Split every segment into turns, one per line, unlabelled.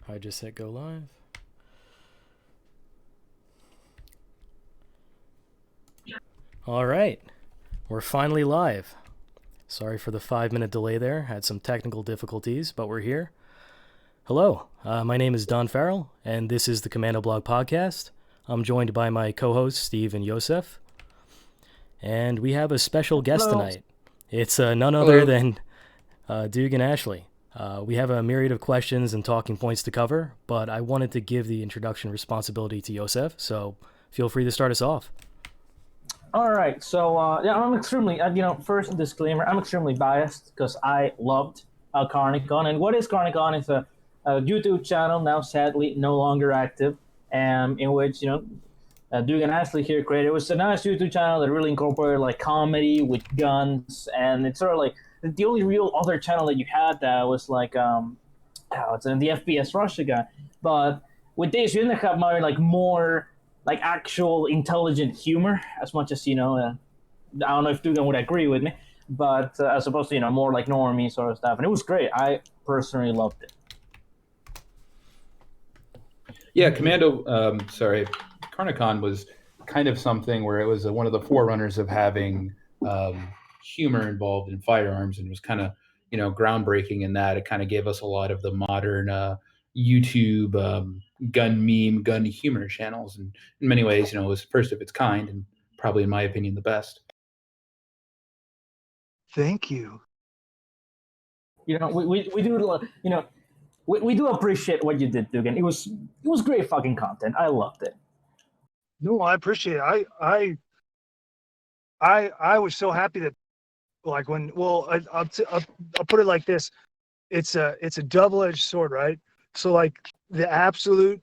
I just hit go live. All right, we're finally live. Sorry for the 5-minute delay there. Had some technical difficulties, but we're here. Hello, my name is Don Farrell, and this is the Kommando Blog Podcast. I'm joined by my co-hosts, Steve and Yosef. And we have a special guest tonight. It's none other than Dugan Ashley. We have a myriad of questions and talking points to cover, but I wanted to give the introduction responsibility to Yosef, so feel free to start us off.
All right, so I'm extremely, first disclaimer, I'm extremely biased because I loved CarniK Con. And what is CarniK Con? It's a YouTube channel now sadly no longer active, in which Dugan Ashley here created. It was a nice YouTube channel that really incorporated like comedy with guns, and it's sort of like the only real other channel that you had that was like it's the FPS Russia guy. But with this, you ended up having more like actual intelligent humor, as much as I don't know if Dugan would agree with me, but as opposed to more like normie sort of stuff, and it was great. I personally loved it.
Yeah, Kommando. CarniK Con was kind of something where it was one of the forerunners of having humor involved in firearms, and was kind of groundbreaking in that. It kind of gave us a lot of the modern YouTube gun meme, gun humor channels, and in many ways, it was first of its kind, and probably, in my opinion, the best.
Thank you.
We do we do appreciate what you did, Dugan. It was great fucking content. I loved it.
No, I appreciate it. I was so happy that like when I'll put it like this. It's a double-edged sword, right? So like the absolute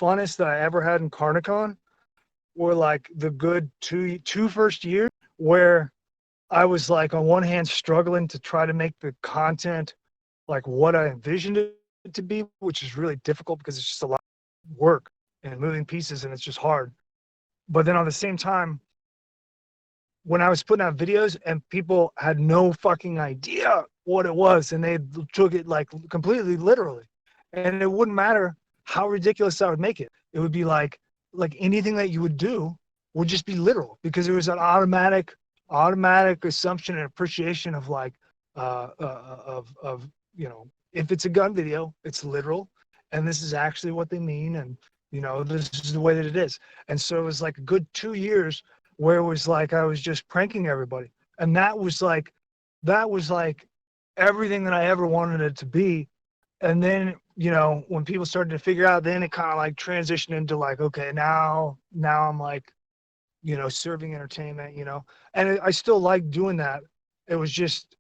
funnest that I ever had in CarniK Con were like the good two first years where I was like on one hand struggling to try to make the content like what I envisioned it to be, which is really difficult because it's just a lot of work and moving pieces and it's just hard. But then on the same time, when I was putting out videos and people had no fucking idea what it was, and they took it like completely literally, and it wouldn't matter how ridiculous I would make it. It would be like anything that you would do would just be literal, because it was an automatic assumption and appreciation of like if it's a gun video, it's literal, and this is actually what they mean, and this is the way that it is. And so it was like a good 2 years where it was like I was just pranking everybody, and that was like everything that I ever wanted it to be. And then when people started to figure out, then it kind of like transitioned into like, okay, now I'm like serving entertainment, and I still like doing that. It was just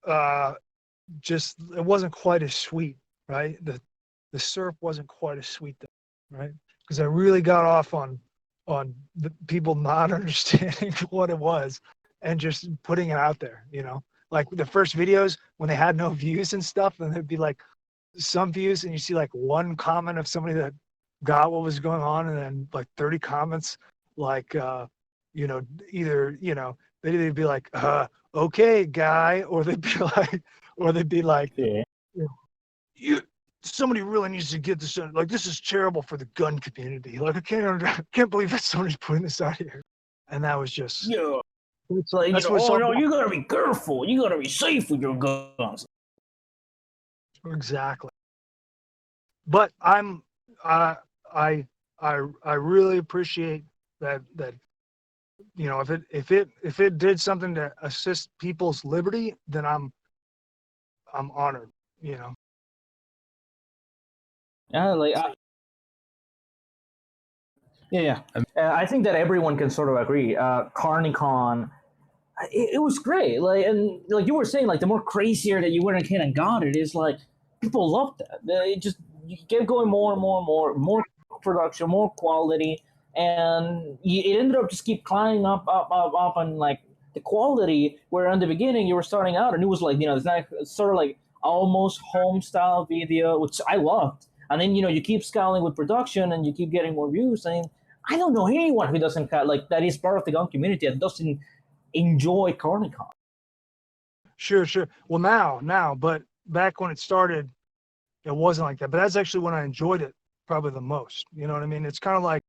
it wasn't quite as sweet, right? The surf wasn't quite as sweet though, right? Because I really got off on the people not understanding what it was and just putting it out there, like the first videos when they had no views and stuff, and there'd be like some views and you see like one comment of somebody that got what was going on, and then like 30 comments like either they'd be like okay guy, or they'd be like
Yeah.
Somebody really needs to get this in. Like, this is terrible for the gun community. Like, I can't believe that somebody's putting this out here. And that was just
It's like
that's
you gotta be careful. You gotta be safe with your guns.
Exactly. But I really appreciate that if it did something to assist people's liberty, then I'm honored.
I think that everyone can sort of agree. CarniK Con, it was great. And like you were saying, like the more crazier that you went ahead and got it, is like people loved that. It just you kept going more and more production, more quality, and it ended up just keep climbing up, and like the quality. Where in the beginning you were starting out, and it was like it's not sort of like almost home style video, which I loved. And then you keep scaling with production, and you keep getting more views. And I don't know anyone who doesn't that is part of the gun community that doesn't enjoy CarniK Con.
Sure. Well, now, but back when it started, it wasn't like that. But that's actually when I enjoyed it probably the most. You know what I mean? It's kind of like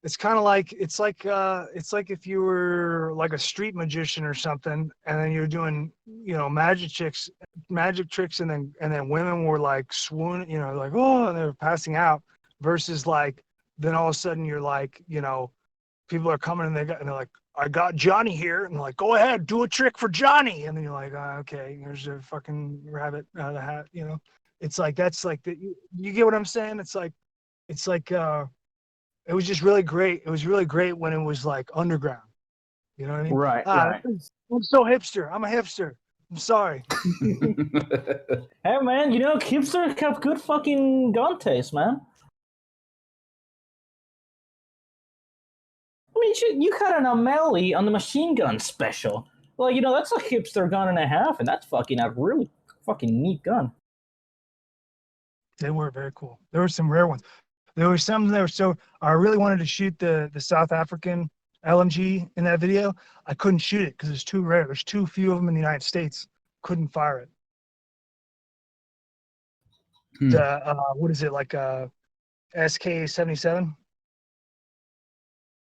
it's like if you were like a street magician or something, and then you're doing, you know, magic tricks, and then women were like swoon, you know, like, oh, and they were passing out, versus like then all of a sudden you're like, you know, people are coming and they're like, I got Johnny here, and they're like, go ahead, do a trick for Johnny, and then you're like, okay, here's a fucking rabbit out of the hat, you know. It's like that's like you get what I'm saying? It's like it was just really great. It was really great when it was like underground. You know what I mean?
Right, right.
I'm so hipster. I'm a hipster. I'm sorry.
Hey, man, you know, hipsters have good fucking gun taste, man. I mean, you had an O'Malley on the machine gun special. Well, you know, that's a hipster gun and a half, and that's fucking a really fucking neat gun.
They were very cool. There were some rare ones. There were some that were so. I really wanted to shoot the South African LMG in that video. I couldn't shoot it because it's too rare. There's too few of them in the United States. Couldn't fire it. What is it, like SK-77?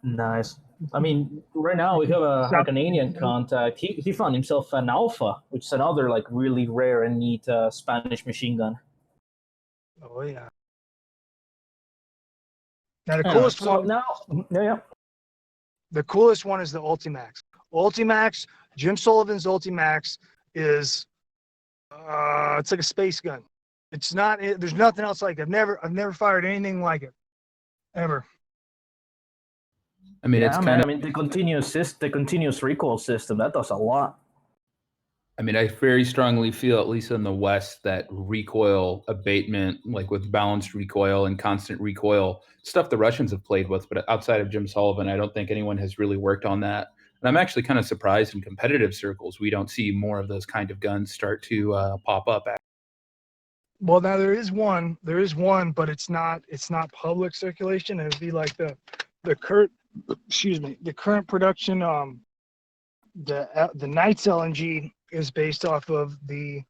Nice. I mean, right now we have a Canadian contact. He found himself an Alpha, which is another like really rare and neat Spanish machine gun.
Oh yeah. Now the coolest one. The coolest one is the Ultimax. Ultimax, Jim Sullivan's Ultimax is it's like a space gun. It's not. There's nothing else like it. I've never fired anything like it, ever.
I mean, it's kind of.
I mean, the continuous recoil system that does a lot.
I mean, I very strongly feel, at least in the West, that recoil abatement, like with balanced recoil and constant recoil, stuff the Russians have played with, but outside of Jim Sullivan, I don't think anyone has really worked on that. And I'm actually kind of surprised in competitive circles we don't see more of those kind of guns start to pop up.
Well, now there is one, but it's not public circulation. It would be like the current production. The Knights LNG is based off of the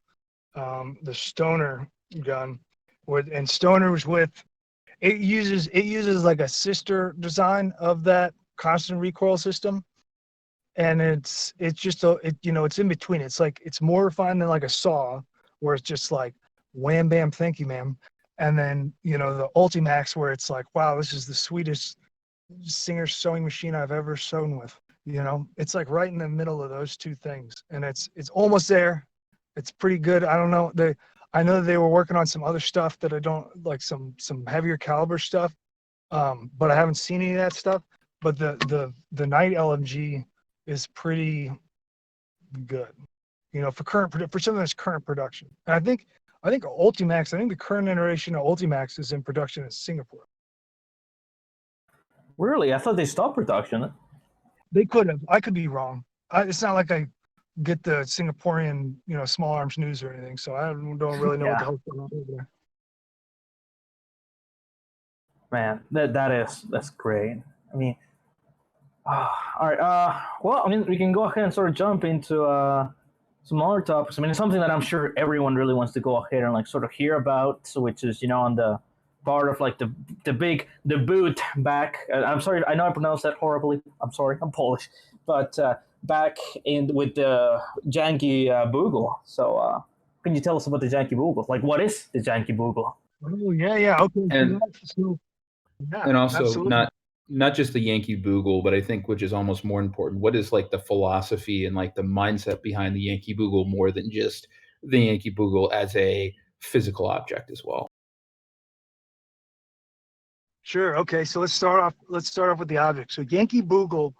Stoner gun, and Stoner was with. It uses like a sister design of that constant recoil system, and it's just it's in between. It's like it's more refined than like a saw, where it's just like wham bam, thank you ma'am, and then the Ultimax, where it's like, wow, this is the sweetest Singer sewing machine I've ever sewn with. It's like right in the middle of those two things, and it's almost there. It's pretty good. I don't know. I know they were working on some other stuff that I don't like, some heavier caliber stuff, but I haven't seen any of that stuff. But the Knight LMG is pretty good, for something that's current production. And I think Ultimax. I think the current iteration of Ultimax is in production in Singapore.
Really, I thought they stopped production.
They could have. I could be wrong. It's not like I get the Singaporean, small arms news or anything, so I don't really know what the hell's going on over there.
Man, that's great. I mean, all right. Well, I mean, we can go ahead and sort of jump into some other topics. I mean, it's something that I'm sure everyone really wants to go ahead and like sort of hear about, which is on the part of like the boot back. I'm sorry, I know I pronounced that horribly. I'm sorry, I'm Polish, but back in with the Yankee Bogle. So can you tell us about the Yankee Bogle? Like, what is the Yankee Bogle?
Oh yeah, okay.
And also
absolutely.
not just the Yankee Bogle, but I think, which is almost more important, what is like the philosophy and like the mindset behind the Yankee Bogle, more than just the Yankee Bogle as a physical object as well.
Sure. Okay. So let's start off with the object. So Yankee Bogle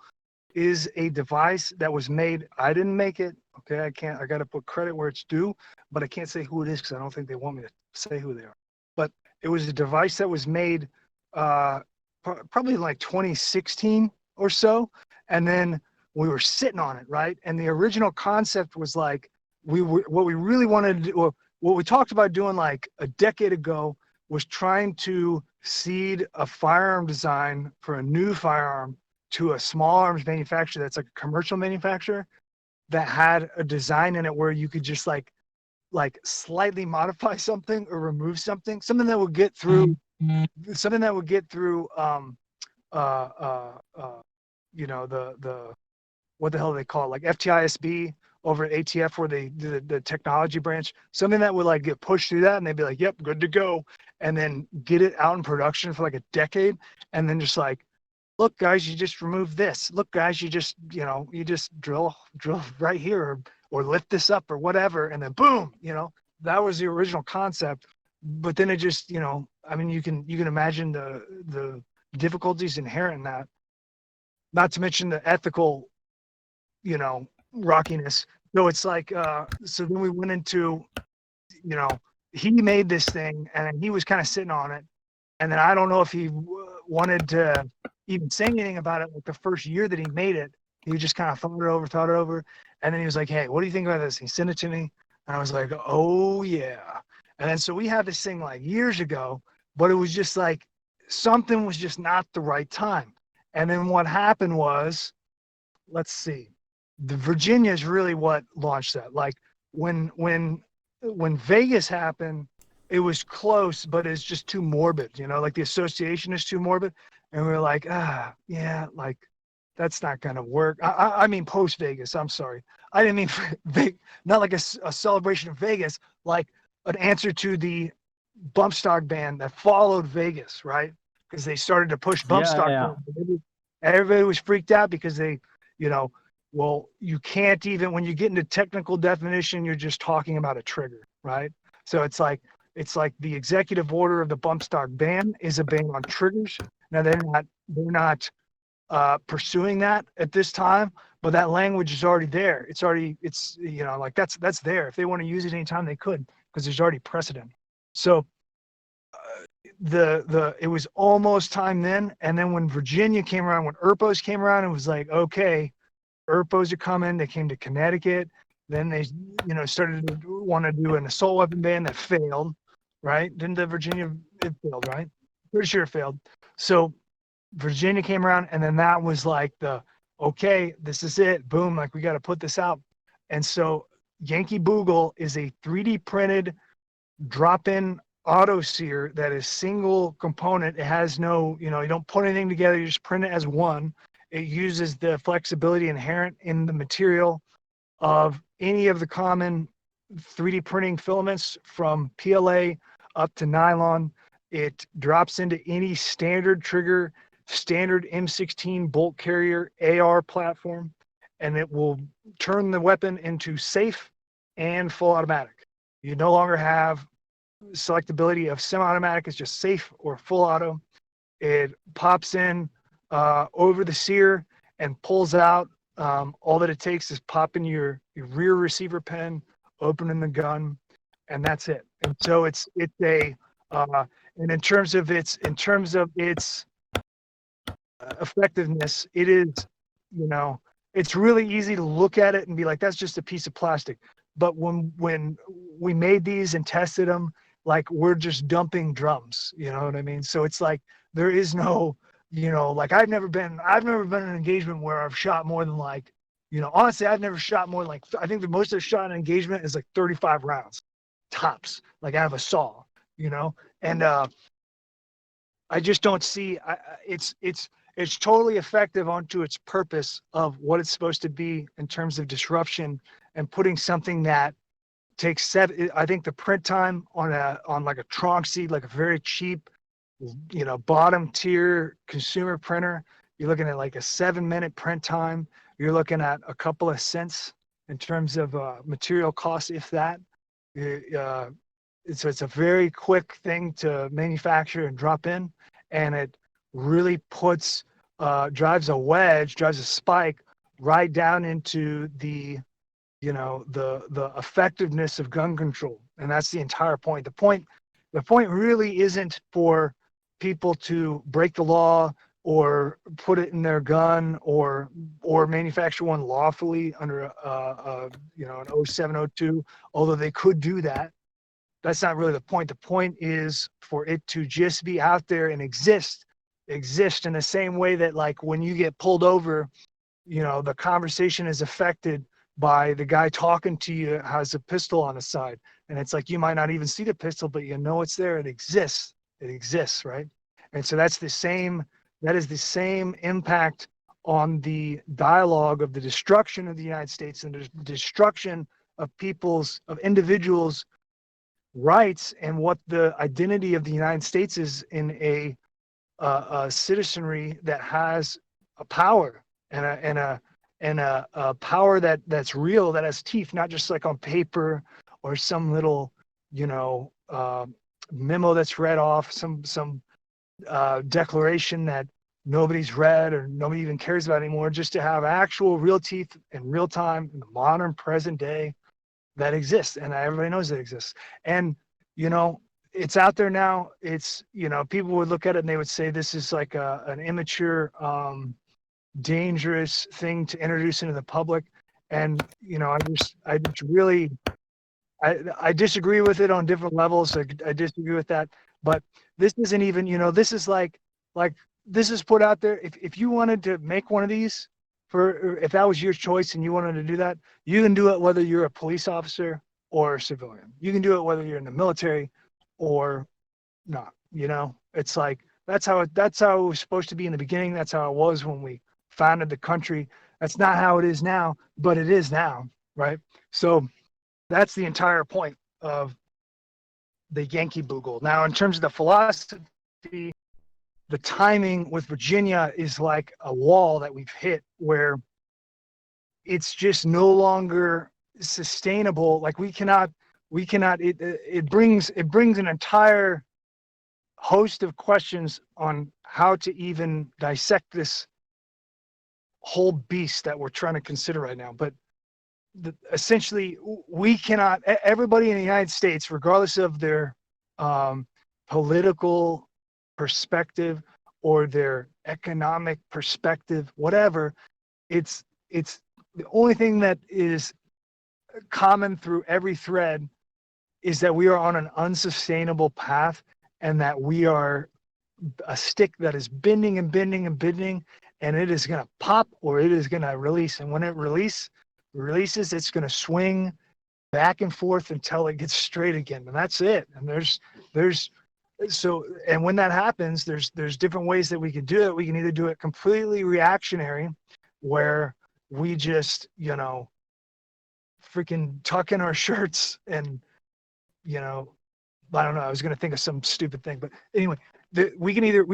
is a device that was made. I didn't make it. Okay. I got to put credit where it's due, but I can't say who it is because I don't think they want me to say who they are. But it was a device that was made probably in like 2016 or so. And then we were sitting on it, right? And the original concept was like, what we really wanted to do, or what we talked about doing like a decade ago, was trying to seed a firearm design for a new firearm to a small arms manufacturer that's like a commercial manufacturer that had a design in it where you could just like like slightly modify something or remove something, something that would get through uh, uh, uh, the what the hell do they call it? Like FTISB over at ATF, where they do the technology branch, something that would like get pushed through that and they'd be like, yep, good to go. And then get it out in production for like a decade. And then just like, look guys, you just remove this. Look guys, you just drill right here or lift this up or whatever. And then boom, that was the original concept. But then it just, I mean, you can imagine the difficulties inherent in that, not to mention the ethical, rockiness. So it's like, so then we went into, he made this thing and he was kind of sitting on it. And then I don't know if he wanted to even say anything about it. Like the first year that he made it, he just kind of thought it over. And then he was like, hey, what do you think about this? He sent it to me. And I was like, oh yeah. And then so we had this thing like years ago, but it was just like something was just not the right time. And then what happened was, let's see, the Virginia is really what launched that. Like when Vegas happened, it was close, but it's just too morbid, like the association is too morbid. And we were like, yeah, like that's not going to work. I mean, post Vegas, I'm sorry. I didn't mean not like a celebration of Vegas, like an answer to the bump stock ban that followed Vegas, right? Because they started to push bump stock.
Yeah.
Everybody was freaked out because they, well, you can't even, when you get into technical definition, you're just talking about a trigger, right? So it's like the executive order of the bump stock ban is a ban on triggers. Now they're not pursuing that at this time, but that language is already there. It's like that's there. If they want to use it anytime they could, because there's already precedent. So it was almost time then. And then when Virginia came around, when ERPOs came around, it was like, okay, ERPOs are coming. They came to Connecticut. Then they, started to want to do an assault weapon ban that failed, right? Didn't the Virginia, it failed, right? Pretty sure it failed. So Virginia came around, and then that was like okay, this is it. Boom, like we got to put this out. And so Yankee Bogle is a 3D printed drop-in auto sear that is single component. It has no, you don't put anything together. You just print it as one. It uses the flexibility inherent in the material of any of the common 3D printing filaments, from PLA up to nylon. It drops into any standard trigger, standard M16 bolt carrier AR platform, and it will turn the weapon into safe and full automatic. You no longer have selectability of semi-automatic. It's just safe or full auto. It pops in over the sear and pulls out. All that it takes is popping your rear receiver pin, opening the gun, and that's it. And so it's a and in terms of its effectiveness, it is, it's really easy to look at it and be like, that's just a piece of plastic. But when we made these and tested them, like we're just dumping drums, you know what I mean? So it's like there is no, like I've never been in an engagement where I've shot more than like, honestly, I've never shot more than like, I think the most I've shot in an engagement is like 35 rounds tops, like out of a saw, and I just don't see, it's totally effective onto its purpose of what it's supposed to be in terms of disruption, and putting something that takes I think the print time on like a Tronxy, like a very cheap, bottom tier consumer printer, you're looking at like a 7-minute print time. You're looking at a couple of cents in terms of material costs, if that. It's a very quick thing to manufacture and drop in, and it really drives a spike right down into the effectiveness of gun control. And that's the entire point. The point really isn't for people to break the law or put it in their gun or manufacture one lawfully under an 0702, although they could do that. That's not really the point. The point is for it to just be out there and exist in the same way that, like, when you get pulled over, the conversation is affected by the guy talking to you has a pistol on his side. And it's like, you might not even see the pistol, but you know it's there. It exists, right? And so that is the same impact on the dialogue of the destruction of the United States and the destruction of individuals' rights, and what the identity of the United States is in a citizenry that has a power and a power that's real, that has teeth, not just like on paper or some little, memo that's read off, some declaration that nobody's read or nobody even cares about anymore, just to have actual real teeth in real time in the modern present day that exists, and everybody knows it exists. And it's out there now. It's, people would look at it and they would say this is like an immature, dangerous thing to introduce into the public. And I disagree with it on different levels. I disagree with that, but this isn't even, this is like this is put out there. If you wanted to make one of these, if that was your choice and you wanted to do that, you can do it whether you're a police officer or a civilian. You can do it whether you're in the military or not. It's like, that's how it was supposed to be in the beginning. That's how it was when we founded the country. That's not how it is now, but it is now, right? So that's the entire point of the Yankee Bogle. Now, in terms of the philosophy, the timing with Virginia is like a wall that we've hit, where it's just no longer sustainable. Like we cannot, it brings an entire host of questions on how to even dissect this whole beast that we're trying to consider right now. But essentially, we cannot, everybody in the United States, regardless of their political perspective or their economic perspective, whatever, it's the only thing that is common through every thread is that we are on an unsustainable path, and that we are a stick that is bending and bending and bending, and it is going to pop or it is going to release. And when it releases, it's going to swing back and forth until it gets straight again. And that's it. And and when that happens, there's different ways that we can do it. We can either do it completely reactionary, where we just, freaking tuck in our shirts and, I don't know. I was going to think of some stupid thing, but anyway, we can either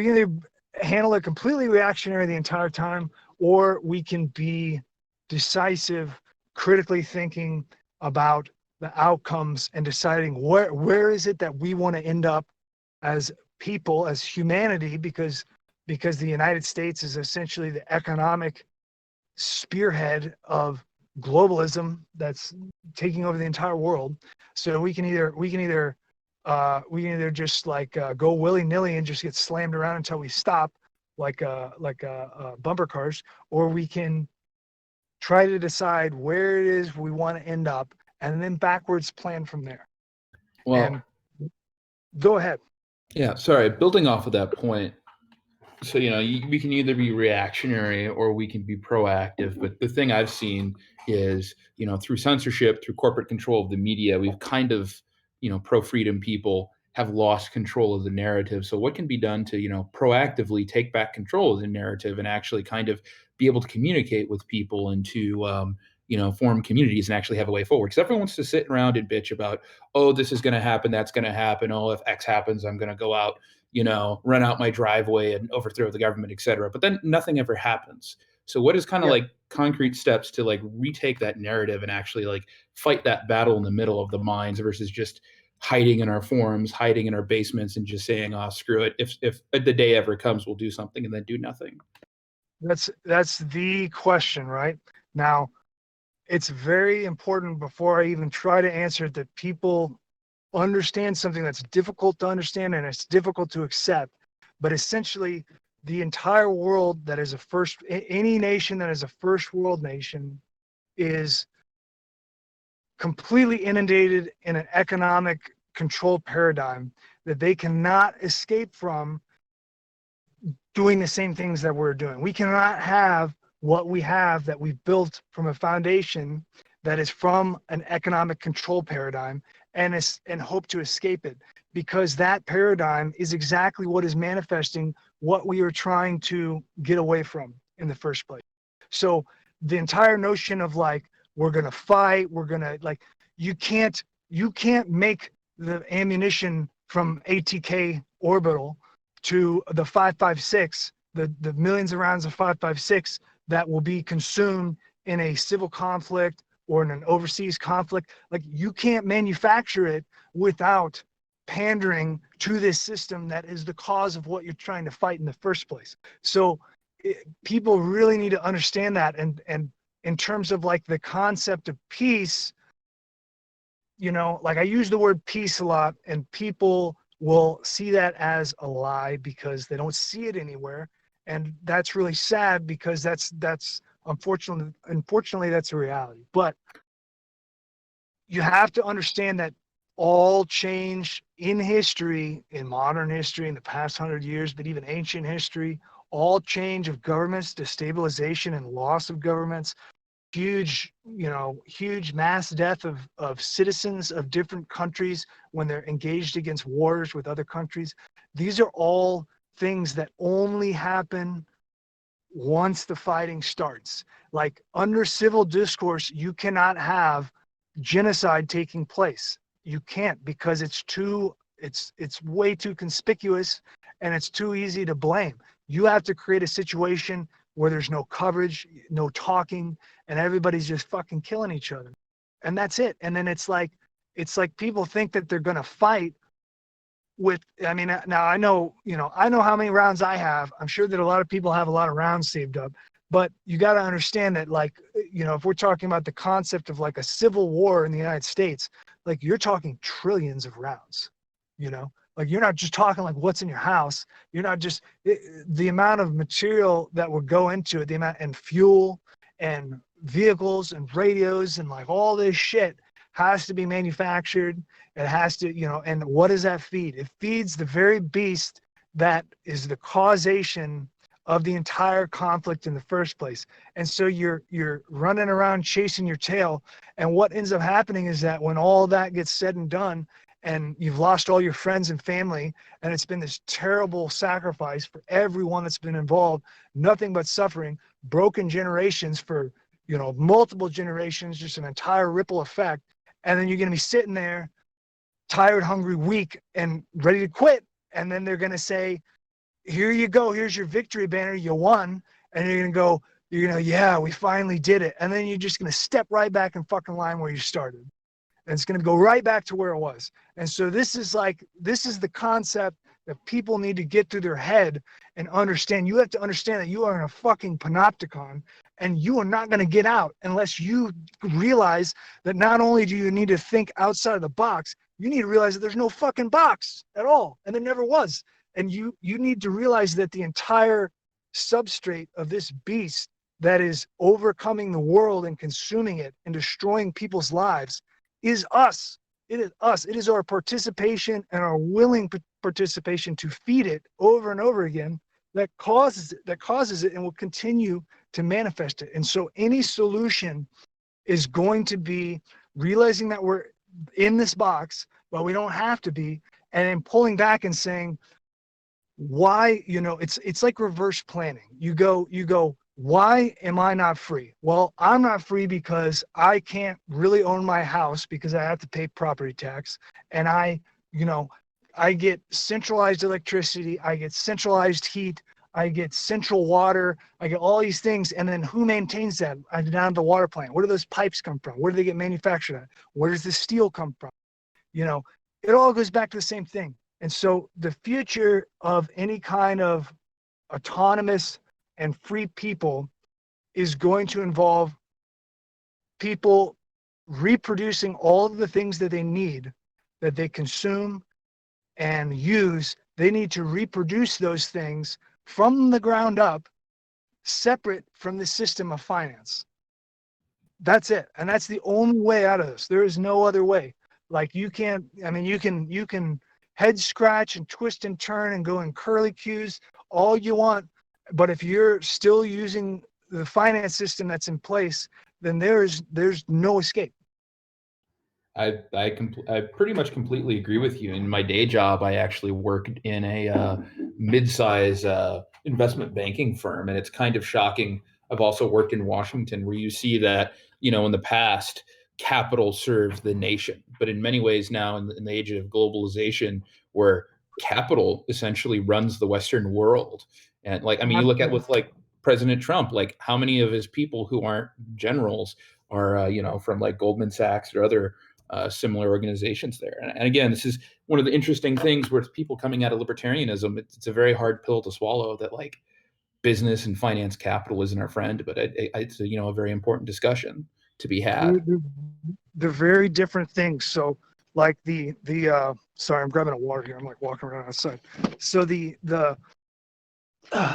handle it completely reactionary the entire time, or we can be decisive, critically thinking about the outcomes and deciding where is it that we want to end up as people, as humanity, because the United States is essentially the economic spearhead of globalism that's taking over the entire world. So we can either just like go willy-nilly and just get slammed around until we stop, like bumper cars, or we can try to decide where it is we want to end up, and then backwards plan from there.
Well,
and go ahead.
Yeah, sorry. Building off of that point, so we can either be reactionary or we can be proactive. But the thing I've seen is, through censorship, through corporate control of the media, we've kind of, pro-freedom people have lost control of the narrative. So what can be done to, proactively take back control of the narrative and actually kind of be able to communicate with people and to, form communities and actually have a way forward? Because everyone wants to sit around and bitch about, oh, this is going to happen, that's going to happen. Oh, if X happens, I'm going to go out, run out my driveway and overthrow the government, et cetera. But then nothing ever happens. So what is kind of like concrete steps to like retake that narrative and actually like fight that battle in the middle of the minds versus just hiding in our forums, hiding in our basements, and just saying, oh, screw it. If the day ever comes, we'll do something, and then do nothing.
That's the question, right? Now, it's very important, before I even try to answer it, that people understand something that's difficult to understand and it's difficult to accept. But essentially, the entire world that is any nation that is a first world nation is completely inundated in an economic control paradigm that they cannot escape from, doing the same things that we're doing. We cannot have what we have that we've built from a foundation that is from an economic control paradigm, and hope to escape it, because that paradigm is exactly what is manifesting what we are trying to get away from in the first place. So the entire notion of like, we're going to fight, we're going to like, you can't make the ammunition from ATK orbital to the 5.56, the millions of rounds of 5.56 that will be consumed in a civil conflict or in an overseas conflict. Like, you can't manufacture it without pandering to this system that is the cause of what you're trying to fight in the first place. So people really need to understand that. And in terms of like the concept of peace, you know, like I use the word peace a lot, and people will see that as a lie because they don't see it anywhere. And that's really sad, because that's unfortunately that's a reality. But you have to understand that all change in history, in modern history, in the past 100 years, but even ancient history, all change of governments, destabilization and loss of governments, huge mass death of citizens of different countries when they're engaged against wars with other countries. These are all things that only happen once the fighting starts. Like, under civil discourse, you cannot have genocide taking place. You can't, because it's way too conspicuous and it's too easy to blame. You have to create a situation where there's no coverage, no talking, and everybody's just fucking killing each other. And that's it. And then it's like people think that they're going to fight with, I mean, now I know how many rounds I have. I'm sure that a lot of people have a lot of rounds saved up, but you got to understand that, like, you know, if we're talking about the concept of like a civil war in the United States, like, you're talking trillions of rounds, you know, like, you're not just talking like what's in your house. You're not just the amount of material that would go into it, the amount, and fuel and vehicles and radios and like all this shit has to be manufactured. It has to, you know, and what does that feed? It feeds the very beast that is the causation of the entire conflict in the first place. And so you're running around chasing your tail. And what ends up happening is that when all that gets said and done, and you've lost all your friends and family, and it's been this terrible sacrifice for everyone that's been involved, nothing but suffering, broken generations for, you know, multiple generations, just an entire ripple effect. And then you're going to be sitting there tired, hungry, weak, and ready to quit. And then they're going to say, here you go, here's your victory banner, you won. And you're going to go, yeah, we finally did it. And then you're just going to step right back in fucking line where you started. And it's going to go right back to where it was. And so this is the concept that people need to get through their head and understand. You have to understand that you are in a fucking panopticon, and you are not going to get out unless you realize that not only do you need to think outside of the box, you need to realize that there's no fucking box at all. And there never was. And you need to realize that the entire substrate of this beast that is overcoming the world and consuming it and destroying people's lives is us. It is us. It is our participation and our willing participation to feed it over and over again that causes it and will continue to manifest it. And so any solution is going to be realizing that we're in this box, but we don't have to be, and then pulling back and saying, why, it's like reverse planning. You go, why am I not free? Well, I'm not free because I can't really own my house because I have to pay property tax. And I get centralized electricity, I get centralized heat, I get central water, I get all these things. And then who maintains that? I'm down at the water plant. Where do those pipes come from? Where do they get manufactured at? Where does the steel come from? It all goes back to the same thing. And so the future of any kind of autonomous and free people is going to involve people reproducing all of the things that they need, that they consume and use. They need to reproduce those things from the ground up, separate from the system of finance. That's it. And that's the only way out of this. There is no other way. Like, you can head scratch and twist and turn and go in curly cues all you want. But if you're still using the finance system that's in place, then there's no escape.
I pretty much completely agree with you. In my day job, I actually worked in a mid-size investment banking firm, and it's kind of shocking. I've also worked in Washington, where you see that, in the past, capital serves the nation, but in many ways now, in the age of globalization, where capital essentially runs the Western world, and like, I mean, you look at with like President Trump, like how many of his people who aren't generals are, from like Goldman Sachs or other similar organizations there. And again, this is one of the interesting things where people coming out of libertarianism. It's a very hard pill to swallow that like business and finance capital isn't our friend, but it's a very important discussion to be had.
They're very different things. So like the sorry, I'm grabbing a water here. I'm like walking around outside. So they're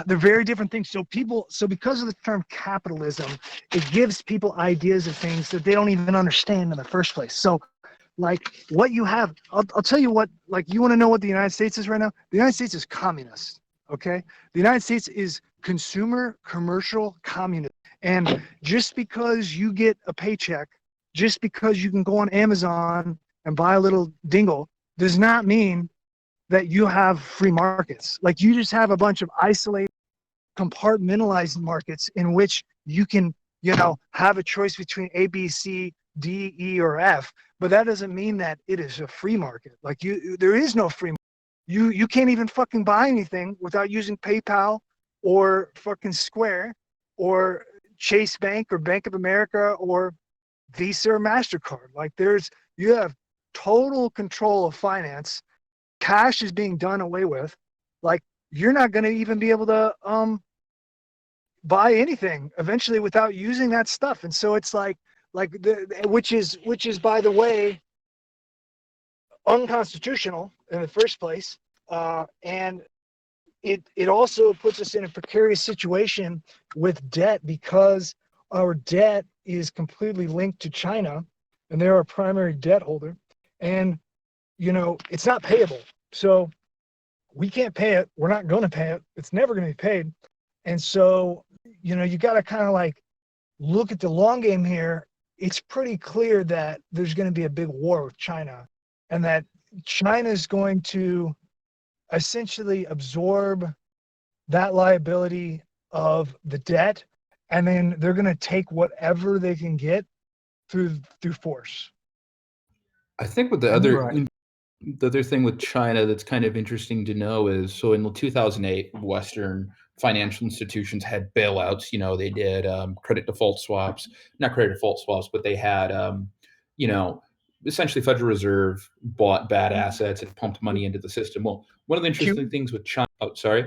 very different things. So because of the term capitalism, it gives people ideas of things that they don't even understand in the first place. So like what you have, I'll tell you what, like you want to know what the United States is right now? The United States is communist, okay? The United States is consumer commercial communism. And just because you get a paycheck, just because you can go on Amazon and buy a little dingle, does not mean that you have free markets. Like you just have a bunch of isolated, compartmentalized markets in which you can, have a choice between A, B, C, D, E, or F. But that doesn't mean that it is a free market. Like there is no free market. You can't even fucking buy anything without using PayPal or fucking Square or Chase Bank or Bank of America or Visa or MasterCard. Like you have total control of finance. Cash is being done away with. Like you're not going to even be able to buy anything eventually without using that stuff. And so it's which is by the way unconstitutional in the first place, and it also puts us in a precarious situation with debt because our debt is completely linked to China, and they're our primary debt holder, and it's not payable. So we can't pay it. We're not going to pay it. It's never going to be paid. And so, you got to kind of like look at the long game here. It's pretty clear that there's going to be a big war with China, and that China is going to essentially absorb that liability of the debt, and then they're going to take whatever they can get through force.
I think with the other thing with China that's kind of interesting to know is, so in 2008, Western financial institutions had bailouts. They did credit default swaps, not credit default swaps, but they had, essentially Federal Reserve bought bad assets and pumped money into the system. Well, one of the interesting things with China, sorry.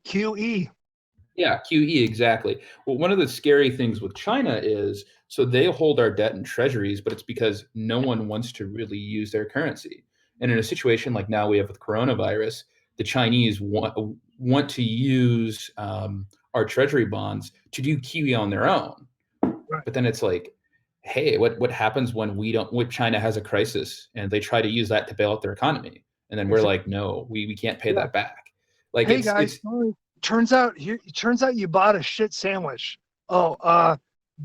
QE.
Yeah, QE, exactly. Well, one of the scary things with China is, so they hold our debt in treasuries, but it's because no one wants to really use their currency. And in a situation like now we have with coronavirus, the Chinese want to use our treasury bonds to do QE on their own.
Right.
But then it's like, hey, what happens when China has a crisis and they try to use that to bail out their economy? And then we're like, no, we can't pay that back. Like,
hey guys, turns out you bought a shit sandwich. Oh,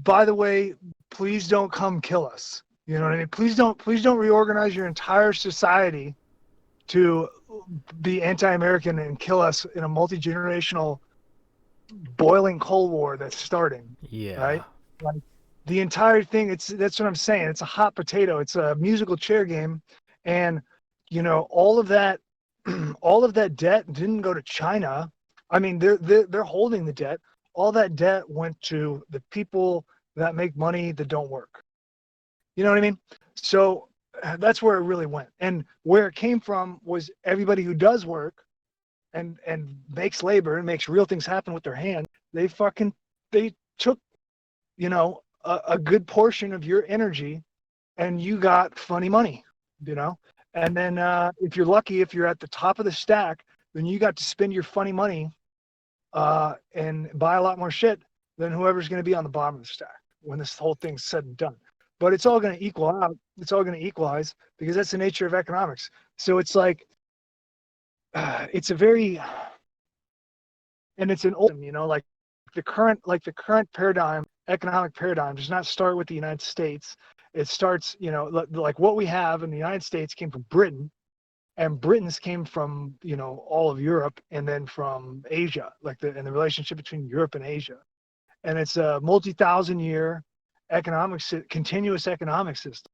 by the way, please don't come kill us. You know what I mean? Please don't reorganize your entire society to be anti-American and kill us in a multi-generational boiling Cold War that's starting.
Yeah.
Right? Like the entire thing, that's what I'm saying. It's a hot potato. It's a musical chair game. And all of that debt didn't go to China. I mean, they're holding the debt. All that debt went to the people that make money that don't work. You know what I mean? So that's where it really went. And where it came from was everybody who does work and makes labor and makes real things happen with their hand. They took, a good portion of your energy, and you got funny money, And then if you're lucky, if you're at the top of the stack, then you got to spend your funny money and buy a lot more shit than whoever's going to be on the bottom of the stack when this whole thing's said and done. But it's all going to equal out. It's all going to equalize because that's the nature of economics. So it's like, it's a very, and it's an old, like the current paradigm, economic paradigm does not start with the United States. it starts, you know, like what we have in the United States came from Britain, and Britain's came from, you know, all of Europe, and then from Asia, like the relationship between Europe and Asia. And it's a multi-thousand year continuous economic system.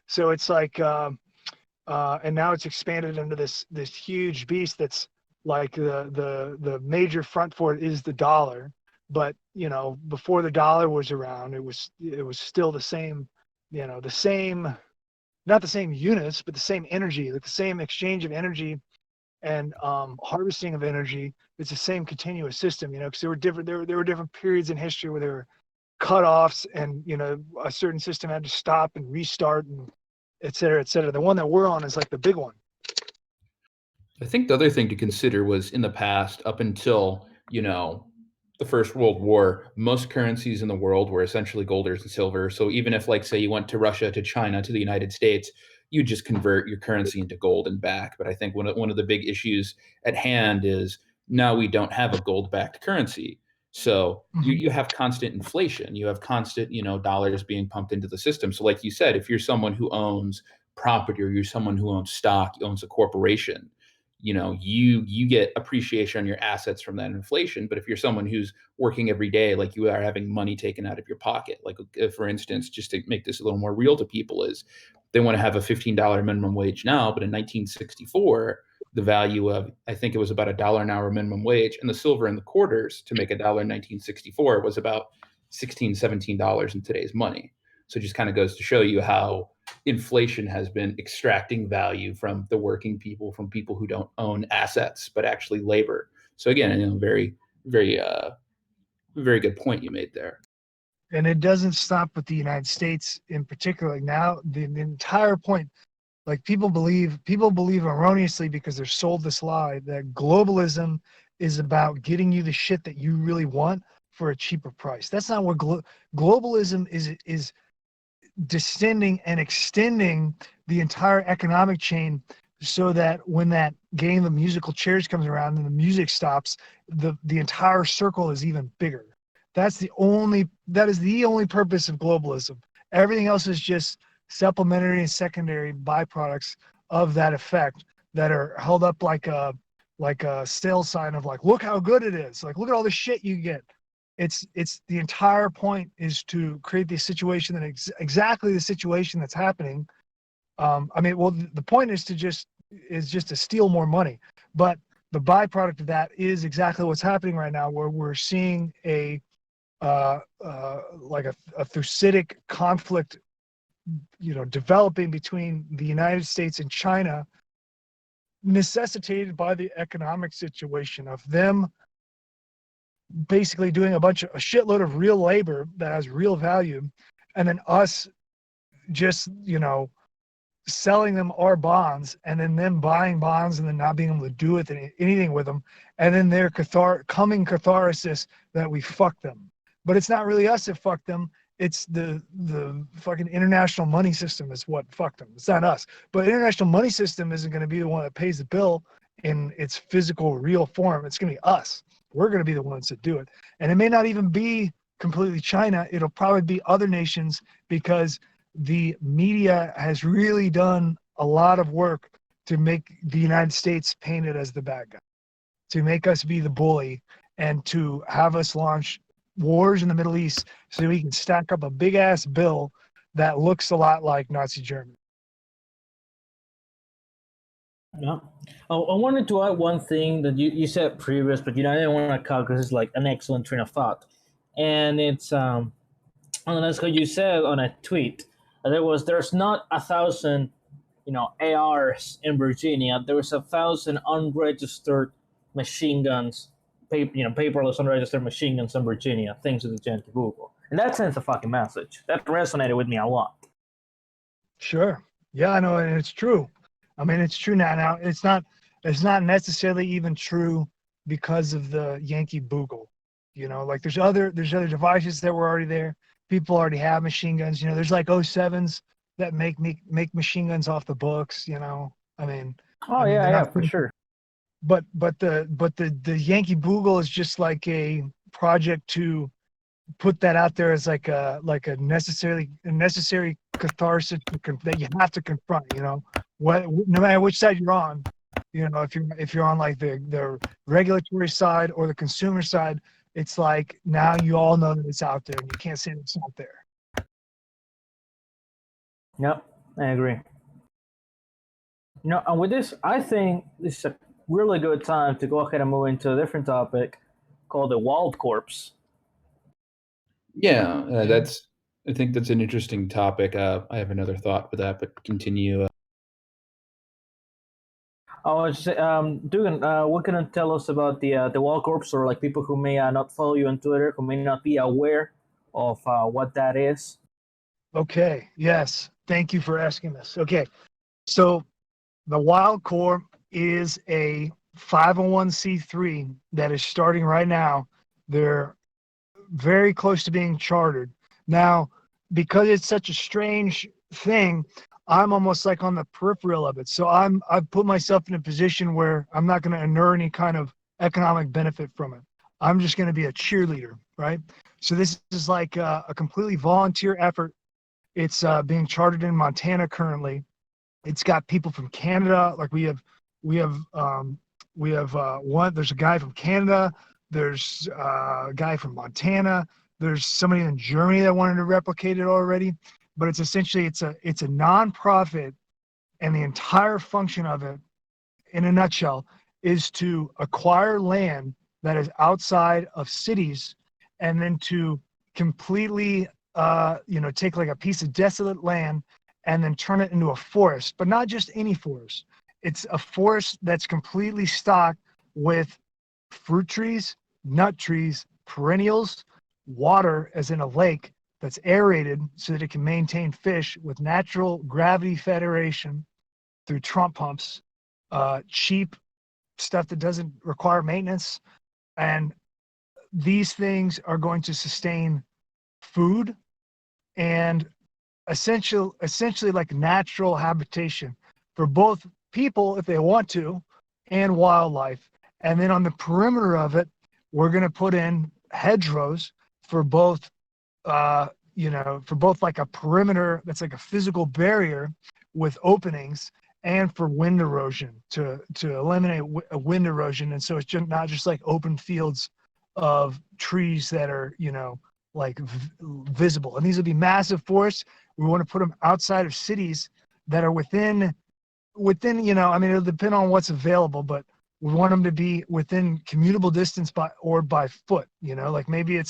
So it's like, and now it's expanded into this huge beast that's like the major front for it is the dollar. But you know, before the dollar was around, it was still the same, you know, not the same units, but the same energy, like the same exchange of energy and harvesting of energy. It's the same continuous system, you know, because there were different periods in history where there were cutoffs, and you know, a certain system had to stop and restart, and et cetera, et cetera. The one that we're on is like the big one.
I think the other thing to consider was in the past, up until, you know, the First World War, most currencies in the world were essentially gold or silver. So even if, like, say, you went to Russia, to China, to the United States, you just convert your currency into gold and back. But I think one of the big issues at hand is now we don't have a gold-backed currency. So you have constant inflation. You have constant, you know, dollars being pumped into the system. So like you said, if you're someone who owns property, or you're someone who owns stock, owns a corporation, you know, you get appreciation on your assets from that inflation. But if you're someone who's working every day, like you are having money taken out of your pocket, like for instance, just to make this a little more real to people, is they want to have a $15 minimum wage now, but in 1964, the value of, I think it was about $1 an hour minimum wage, and the silver in the quarters to make $1 in 1964 was about $16, $17 in today's money. So it just kind of goes to show you how inflation has been extracting value from the working people, from people who don't own assets, but actually labor. So again, you know, very, very, very good point you made there.
And it doesn't stop with the United States in particular. Like now, the entire point, like people believe erroneously, because they're sold this lie that globalism is about getting you the shit that you really want for a cheaper price. That's not what globalism is descending and extending the entire economic chain, so that when that game of musical chairs comes around and the music stops, the entire circle is even bigger. That is the only purpose of globalism. Everything else is just supplementary and secondary byproducts of that effect that are held up like a sales sign of like, look how good it is. Like, look at all the shit you get. It's the entire point is to create the situation that exactly the situation that's happening. I mean, well, the point is just to steal more money, but the byproduct of that is exactly what's happening right now, where we're seeing like a Thucydic conflict, you know, developing between the United States and China, necessitated by the economic situation of them basically doing a shitload of real labor that has real value, and then us just, you know, selling them our bonds, and then them buying bonds and then not being able to do anything with them, and then their catharsis that we fucked them. But it's not really us that fucked them. It's the fucking international money system is what fucked them. It's not us. But international money system isn't going to be the one that pays the bill in its physical, real form. It's going to be us. We're going to be the ones that do it. And it may not even be completely China. It'll probably be other nations, because the media has really done a lot of work to make the United States painted as the bad guy, to make us be the bully, and to have us launch wars in the Middle East so we can stack up a big ass bill that looks a lot like Nazi Germany.
Yeah. Oh, I wanted to add one thing that you said previous, but you know, I didn't want to cut because it's like an excellent train of thought. And it's and that's what you said on a tweet. There's not 1,000, you know, ARs in Virginia. There was 1,000 unregistered machine guns, paperless unregistered machine guns in Virginia, thanks to the Yankee Bogle. And that sends a fucking message. That resonated with me a lot.
Sure. Yeah, I know, and it's true. I mean, it's true now. Now, it's not necessarily even true because of the Yankee Bogle. You know, like there's other devices that were already there. People already have machine guns. You know, there's like 07s that make machine guns off the books. You know, I mean.
Yeah, for sure.
But the Yankee Bogle is just like a project to put that out there as like a necessary catharsis that you have to confront. You know, no matter which side you're on, you know, if you're on like the regulatory side or the consumer side, it's like now you all know that it's out there and you can't say it's not there.
Yep, I agree. You know, and with this, I think this is a really good time to go ahead and move into a different topic called the Wildcore.
Yeah, I think that's an interesting topic. I have another thought with that, but continue.
I was just, Dugan, what can you tell us about the Wildcore, or like people who may not follow you on Twitter, who may not be aware of what that is?
Okay. Yes. Thank you for asking this. Okay. So the Wildcore is a 501c3 that is starting right now. They're very close to being chartered. Now, because it's such a strange thing, I'm almost like on the peripheral of it. So I've put myself in a position where I'm not going to inure any kind of economic benefit from it. I'm just going to be a cheerleader, right? So this is like a completely volunteer effort. It's being chartered in Montana currently. It's got people from Canada. Like we have one. There's a guy from Canada. There's a guy from Montana. There's somebody in Germany that wanted to replicate it already. But it's essentially it's a nonprofit, and the entire function of it, in a nutshell, is to acquire land that is outside of cities, and then to completely take like a piece of desolate land and then turn it into a forest, but not just any forest. It's a forest that's completely stocked with fruit trees, nut trees, perennials, water as in a lake that's aerated so that it can maintain fish with natural gravity federation through trump pumps, cheap stuff that doesn't require maintenance. And these things are going to sustain food and essentially like natural habitation for both people if they want to and wildlife. And then on the perimeter of it, we're going to put in hedgerows for both for both like a perimeter that's like a physical barrier with openings, and for wind erosion to eliminate wind erosion. And so it's just not just like open fields of trees that are visible. And these will be massive forests. We want to put them outside of cities that are within it'll depend on what's available, but we want them to be within commutable distance by foot. Like maybe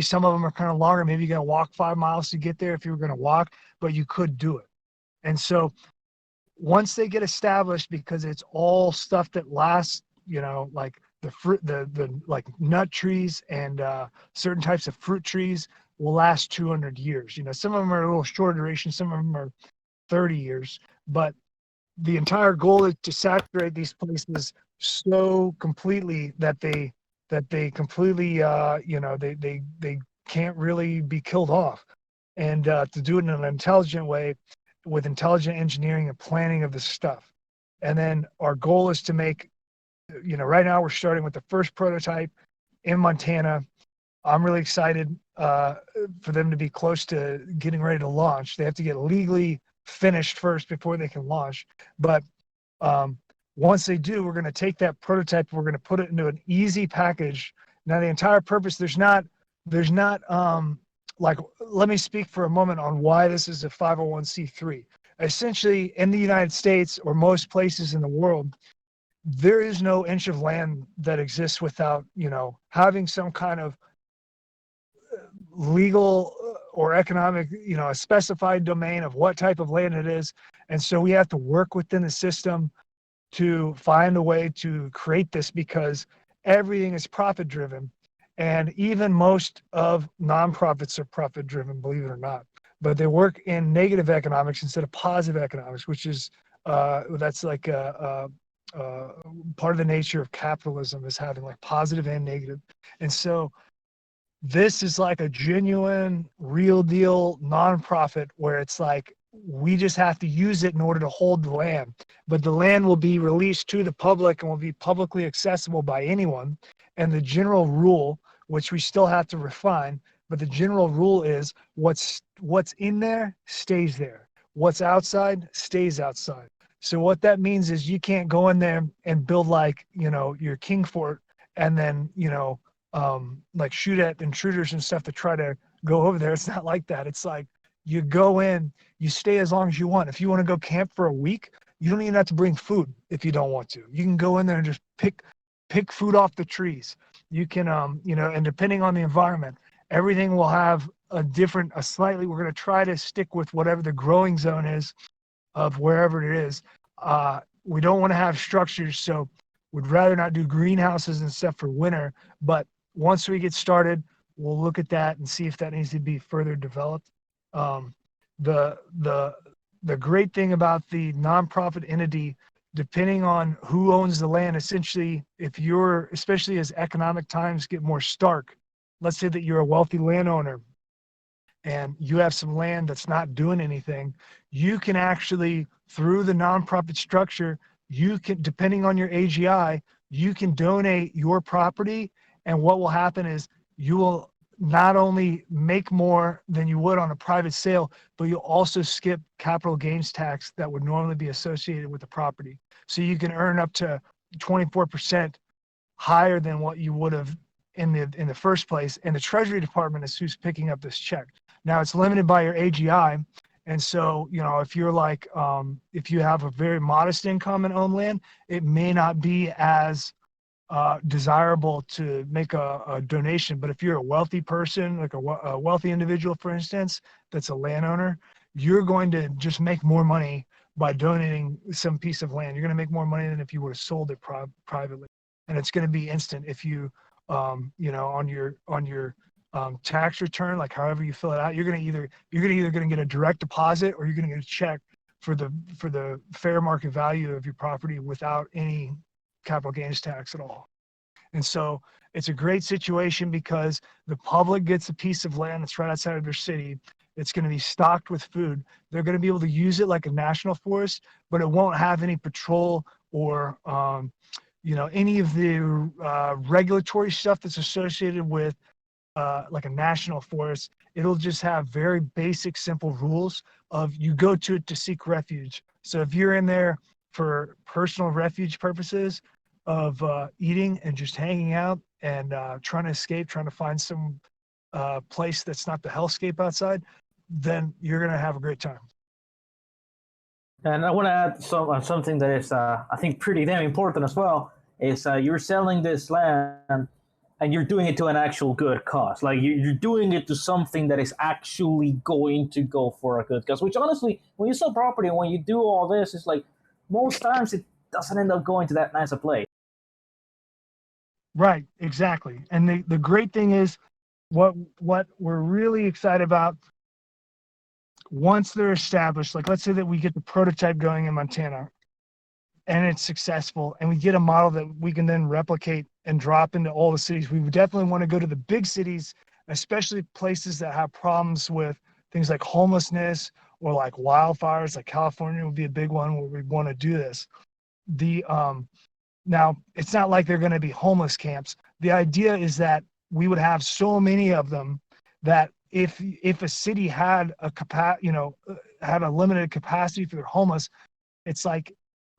some of them are kind of longer. Maybe you got to walk 5 miles to get there if you were going to walk, but you could do it. And so once they get established, because it's all stuff that lasts, like the fruit, the like nut trees and certain types of fruit trees will last 200 years. Some of them are a little shorter duration, some of them are 30 years, but the entire goal is to saturate these places so completely that they completely they can't really be killed off, and to do it in an intelligent way with intelligent engineering and planning of the stuff. And then our goal is to make, right now we're starting with the first prototype in Montana. I'm really excited for them to be close to getting ready to launch. They have to get legally finished first before they can launch. But once they do, we're going to take that prototype, we're going to put it into an easy package. Now, the entire purpose, there's not let me speak for a moment on why this is a 501c3. Essentially, in the United States or most places in the world, there is no inch of land that exists without, having some kind of legal or economic, a specified domain of what type of land it is. And so we have to work within the system to find a way to create this, because everything is profit driven. And even most of nonprofits are profit driven, believe it or not. But they work in negative economics instead of positive economics, which is that's like part of the nature of capitalism, is having like positive and negative. And so this is like a genuine, real deal nonprofit where it's like we just have to use it in order to hold the land. But the land will be released to the public and will be publicly accessible by anyone. And the general rule, which we still have to refine, but the general rule is what's in there stays there. What's outside stays outside. So what that means is you can't go in there and build like, your king fort and then, like shoot at intruders and stuff to try to go over there. It's not like that. It's like you go in, you stay as long as you want. If you want to go camp for a week, you don't even have to bring food if you don't want to. You can go in there and just pick food off the trees. You can, and depending on the environment, everything will have we're going to try to stick with whatever the growing zone is of wherever it is. We don't want to have structures, so we'd rather not do greenhouses and stuff for winter. But once we get started, we'll look at that and see if that needs to be further developed. The great thing about the nonprofit entity, depending on who owns the land, essentially, especially as economic times get more stark, let's say that you're a wealthy landowner and you have some land that's not doing anything, you can actually, through the nonprofit structure, you can, depending on your AGI, you can donate your property. And what will happen is you will not only make more than you would on a private sale, but you'll also skip capital gains tax that would normally be associated with the property. So you can earn up to 24% higher than what you would have in the first place. And the Treasury Department is who's picking up this check. Now it's limited by your AGI. And so, if you're like, if you have a very modest income and own land, it may not be as desirable to make a donation. But if you're a wealthy person, like a wealthy individual, for instance, that's a landowner, you're going to just make more money by donating some piece of land. You're going to make more money than if you would have sold it privately. And it's going to be instant if you, on your tax return, like however you fill it out, you're either going to get a direct deposit or you're going to get a check for the fair market value of your property without any capital gains tax at all. And so it's a great situation because the public gets a piece of land that's right outside of their city. It's going to be stocked with food. They're going to be able to use it like a national forest, but it won't have any patrol or any of the regulatory stuff that's associated with like a national forest. It'll just have very basic, simple rules of you go to it to seek refuge. So if you're in there for personal refuge purposes of eating and just hanging out and trying to escape, trying to find some place that's not the hellscape outside, then you're going to have a great time.
And I want to add something that is, I think, pretty damn important as well, is you're selling this land and you're doing it to an actual good cause. Like you're doing it to something that is actually going to go for a good cause, which honestly, when you sell property and when you do all this, it's like most times it doesn't end up going to that nice a place.
Right, exactly. And the great thing is what we're really excited about once they're established, like let's say that we get the prototype going in Montana and it's successful and we get a model that we can then replicate and drop into all the cities. We would definitely want to go to the big cities, especially places that have problems with things like homelessness or like wildfires. Like California would be a big one where we want to do this. Now, it's not like they're going to be homeless camps. The idea is that we would have so many of them that if a city had had a limited capacity for their homeless, it's like,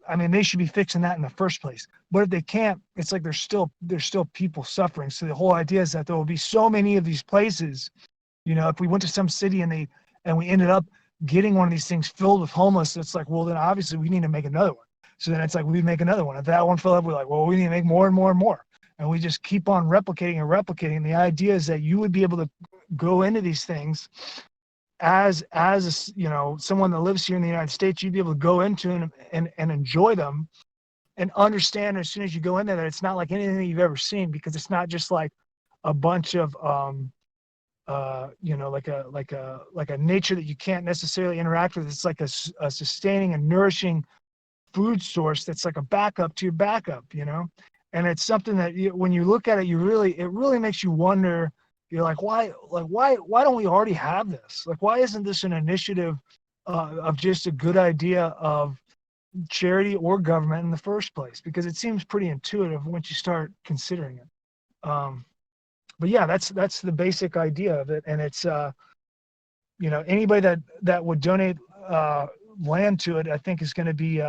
I mean, they should be fixing that in the first place. But if they can't, it's like there's still people suffering. So the whole idea is that there will be so many of these places. If we went to some city and we ended up getting one of these things filled with homeless, it's like, well, then obviously we need to make another one. So then it's like we make another one. If that one fell up, we're like, well, we need to make more and more and more. And we just keep on replicating and replicating. And the idea is that you would be able to go into these things as someone that lives here in the United States. You'd be able to go into them and enjoy them and understand as soon as you go in there that it's not like anything that you've ever seen, because it's not just like a bunch of like a nature that you can't necessarily interact with. It's like a sustaining and nourishing food source that's like a backup to your backup, and it's something that when you look at it, it really makes you wonder. You're like, why don't we already have this? Like, why isn't this an initiative of just a good idea of charity or government in the first place? Because it seems pretty intuitive once you start considering it. but yeah, that's the basic idea of it. And it's anybody that would donate land to it, I think is going to be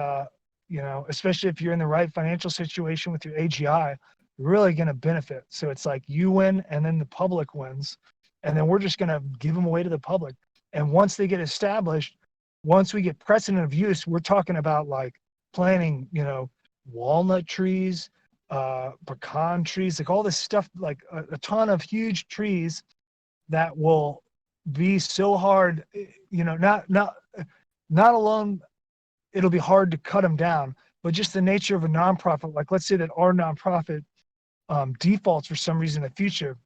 especially if you're in the right financial situation with your AGI, really going to benefit. So it's like you win and then the public wins, and then we're just going to give them away to the public. And once they get established, once we get precedent of use, we're talking about like planting walnut trees, pecan trees, like all this stuff, like a ton of huge trees that will be so hard, not alone it'll be hard to cut them down, but just the nature of a nonprofit. Like let's say that our nonprofit defaults for some reason in the future,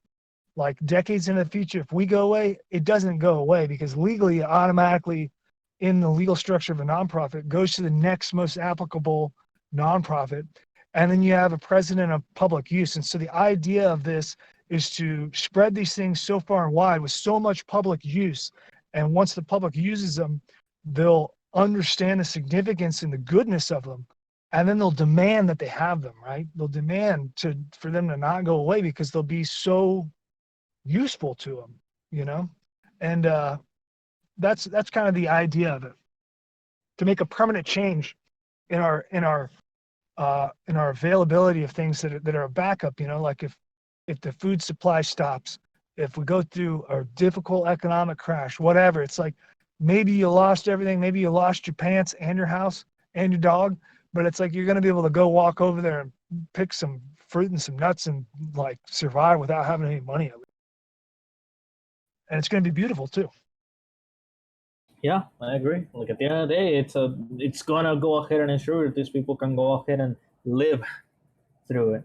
like decades in the future, if we go away, it doesn't go away because legally, automatically in the legal structure of a nonprofit goes to the next most applicable nonprofit. And then you have a precedent of public use. And so the idea of this is to spread these things so far and wide with so much public use. And once the public uses them, they'll understand the significance and the goodness of them. And then they'll demand that they have them, right? They'll demand for them to not go away because they'll be so useful to them, And that's kind of the idea of it, to make a permanent change in our availability of things that are a backup. Like if the food supply stops, if we go through a difficult economic crash, whatever, it's like maybe you lost everything, maybe you lost your pants and your house and your dog, but it's like you're going to be able to go walk over there and pick some fruit and some nuts and like survive without having any money. And it's going to be beautiful too.
Yeah, I agree. Like at the end of the day, it's gonna go ahead and ensure that these people can go ahead and live through it.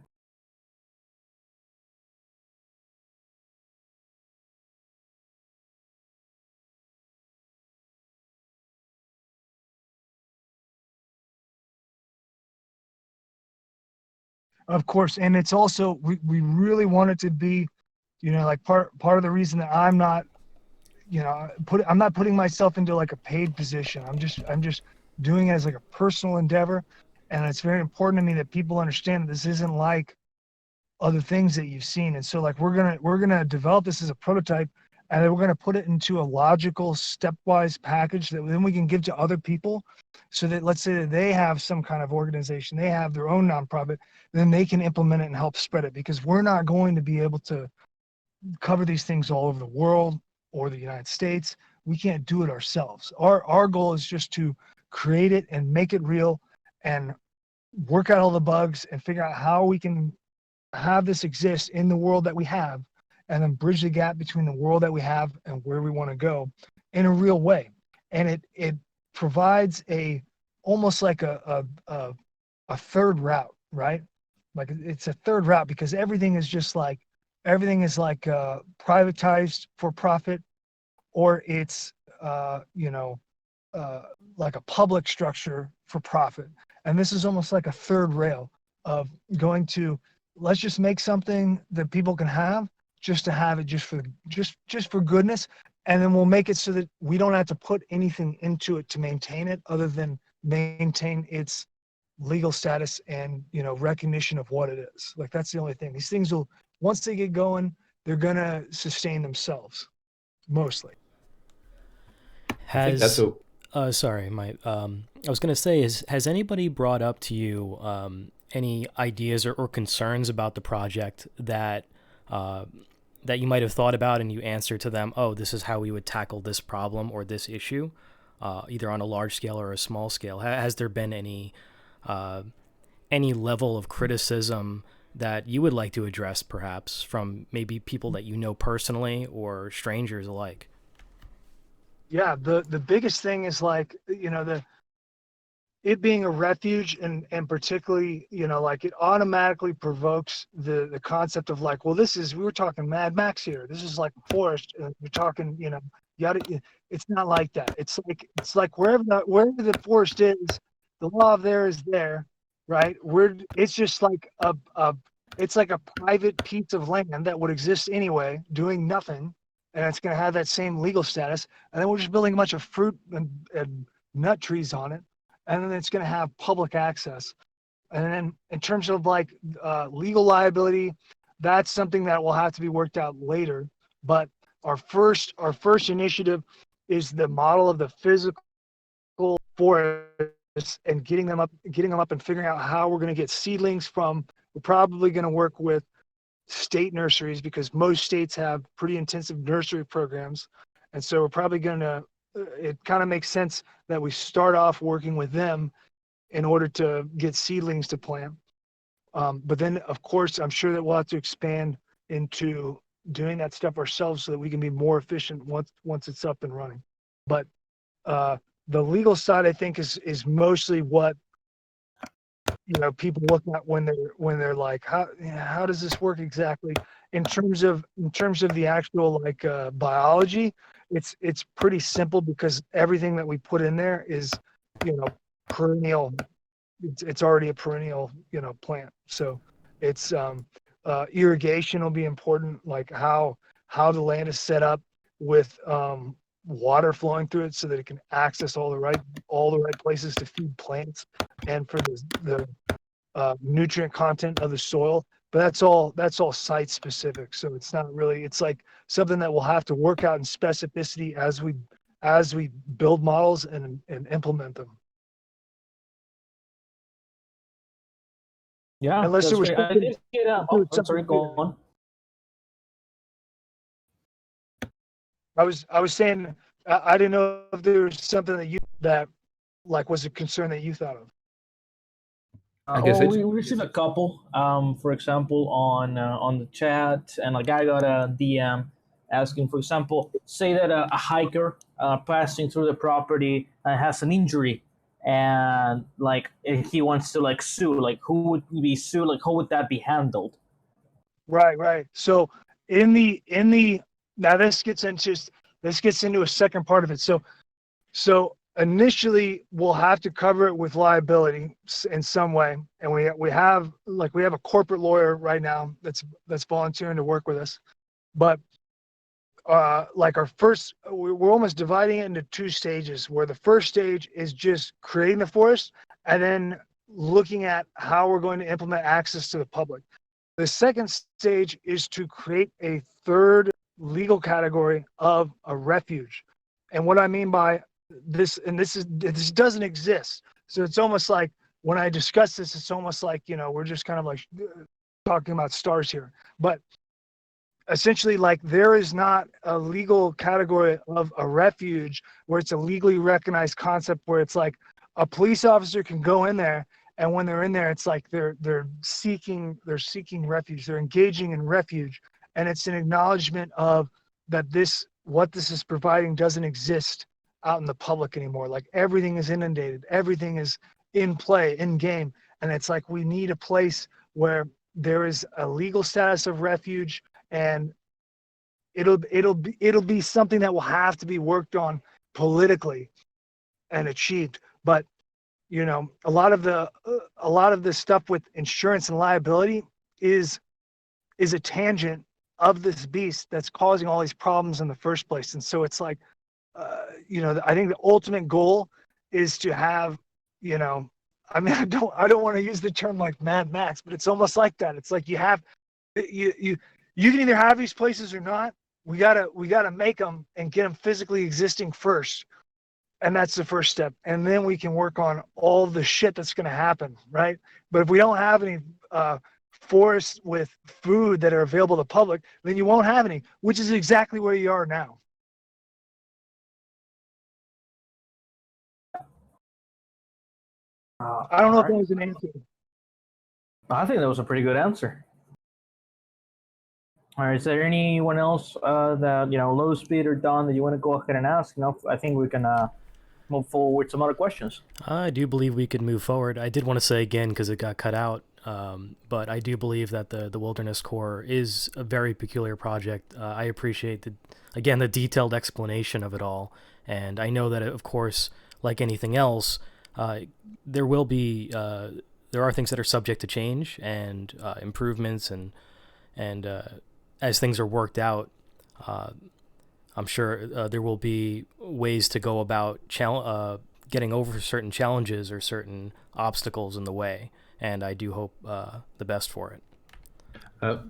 Of course, and it's also we really want it to be, like part of the reason that I'm not, I'm not putting myself into like a paid position. I'm just doing it as like a personal endeavor, and it's very important to me that people understand that this isn't like other things that you've seen. And so like we're gonna develop this as a prototype, and then we're gonna put it into a logical stepwise package that then we can give to other people, so that let's say that they have some kind of organization, they have their own nonprofit, then they can implement it and help spread it, because we're not going to be able to cover these things all over the world or the United States. We can't do it ourselves. Our goal is just to create it and make it real and work out all the bugs and figure out how we can have this exist in the world that we have, and then bridge the gap between the world that we have and where we want to go in a real way. And it provides almost like a third route, right? Like it's a third route, because everything is privatized for profit, or it's like a public structure for profit. And this is almost like a third rail of going to, let's just make something that people can have, just to have it, just for goodness. And then we'll make it so that we don't have to put anything into it to maintain it, other than maintain its legal status and recognition of what it is. Like that's the only thing. These things will, once they get going, they're gonna sustain themselves, mostly.
I think that's
Sorry, I was gonna say, has anybody brought up to you any ideas or concerns about the project that you might have thought about, and you answer to them, oh, this is how we would tackle this problem or this issue, either on a large scale or a small scale? Has there been any level of criticism that you would like to address, perhaps from maybe people that you know personally or strangers alike?
Yeah, the biggest thing is like, it being a refuge, and particularly, like it automatically provokes the concept of like, well, we were talking Mad Max here. This is like forest, and we're talking, it's not like that. It's like wherever the forest is, the law of there is there, right? It's just like it's like a private piece of land that would exist anyway, doing nothing, and it's going to have that same legal status. And then we're just building a bunch of fruit and nut trees on it, and then it's going to have public access. And then in terms of like legal liability, that's something that will have to be worked out later. But our first initiative is the model of the physical forests and getting them up and figuring out how we're going to get seedlings from. We're probably going to work with state nurseries because most states have pretty intensive nursery programs. And so we're probably going to, it kind of makes sense that we start off working with them in order to get seedlings to plant. But then, of course, I'm sure that we'll have to expand into doing that stuff ourselves so that we can be more efficient once it's up and running. But the legal side, I think, is mostly what people look at when they're like, how does this work exactly? In terms of the actual biology, it's pretty simple because everything that we put in there is perennial. It's already a perennial plant. So it's irrigation will be important, like how the land is set up with water flowing through it so that it can access all the right places to feed plants and for the nutrient content of the soil. But that's all site specific. So it's not really, it's like something that we'll have to work out in specificity as we build models and implement them.
Yeah,
Unless there was
great. I did get sorry, go on.
I was saying I didn't know if there was something that was a concern that you thought of.
I guess
we received a couple. For example, on the chat, and like I got a DM asking, for example, say that a hiker passing through the property has an injury, and like if he wants to sue, who would be sued? How would that be handled?
Right. So in the now this gets into a second part of it. So initially we'll have to cover it with liability in some way, and we have a corporate lawyer right now that's volunteering to work with us, but we're almost dividing it into two stages, where the first stage is just creating the forest and then looking at how we're going to implement access to the public. The second stage is to create a third legal category of a refuge. And what I mean by this, and this doesn't exist. So it's almost like when I discuss this, it's almost like, we're just kind of like talking about stars here. But essentially, there is not a legal category of a refuge where it's a legally recognized concept where it's like a police officer can go in there, and when they're in there, it's like they're seeking refuge. They're engaging in refuge, and it's an acknowledgement of that what this is providing doesn't exist out in the public anymore. Like everything is inundated, everything is in play, in game, and it's like we need a place where there is a legal status of refuge, and it'll be something that will have to be worked on politically and achieved. But a lot of the stuff with insurance and liability is a tangent of this beast that's causing all these problems in the first place. And so it's like, I think the ultimate goal is to have, I don't want to use the term like Mad Max, but it's almost like that. It's like you can either have these places or not. We gotta make them and get them physically existing first. And that's the first step. And then we can work on all the shit that's going to happen, right? But if we don't have any forests with food that are available to the public, then you won't have any, which is exactly where you are now. I don't know if that was an answer.
I think that was a pretty good answer. All right, is there anyone else that, Low Speed or Don, that you want to go ahead and ask? I think we can move forward with some other questions.
I do believe we could move forward. I did want to say again, because it got cut out, but I do believe that the Wilderness Corps is a very peculiar project. I appreciate the detailed explanation of it all, and I know that, of course, like anything else, there are things that are subject to change and improvements, and as things are worked out, I'm sure there will be ways to go about getting over certain challenges or certain obstacles in the way, and I do hope the best for it.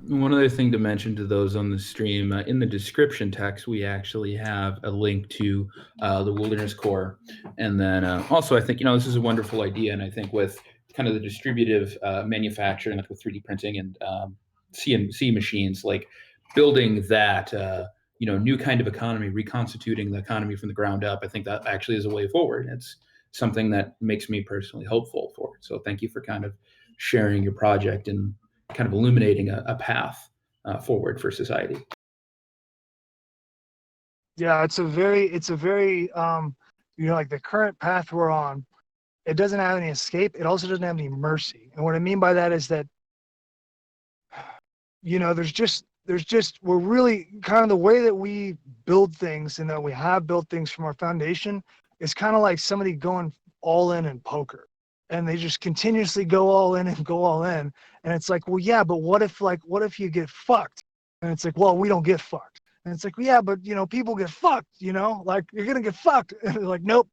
One other thing to mention to those on the stream, in the description text, we actually have a link to the Wilderness Core. And then also, I think, this is a wonderful idea. And I think with kind of the distributive manufacturing, like with 3D printing and CNC machines, like building that, new kind of economy, reconstituting the economy from the ground up, I think that actually is a way forward. It's something that makes me personally hopeful for it. So thank you for kind of sharing your project and kind of illuminating a path forward for society.
Yeah, it's a very like the current path we're on, it doesn't have any escape. It also doesn't have any mercy. And what I mean by that is that, we're really kind of the way that we build things and that we have built things from our foundation is kind of like somebody going all in poker. And they just continuously go all in and go all in. And it's like, well, yeah, but what if you get fucked? And it's like, well, we don't get fucked. And it's like, well, yeah, but people get fucked, like you're going to get fucked. And they're like, nope,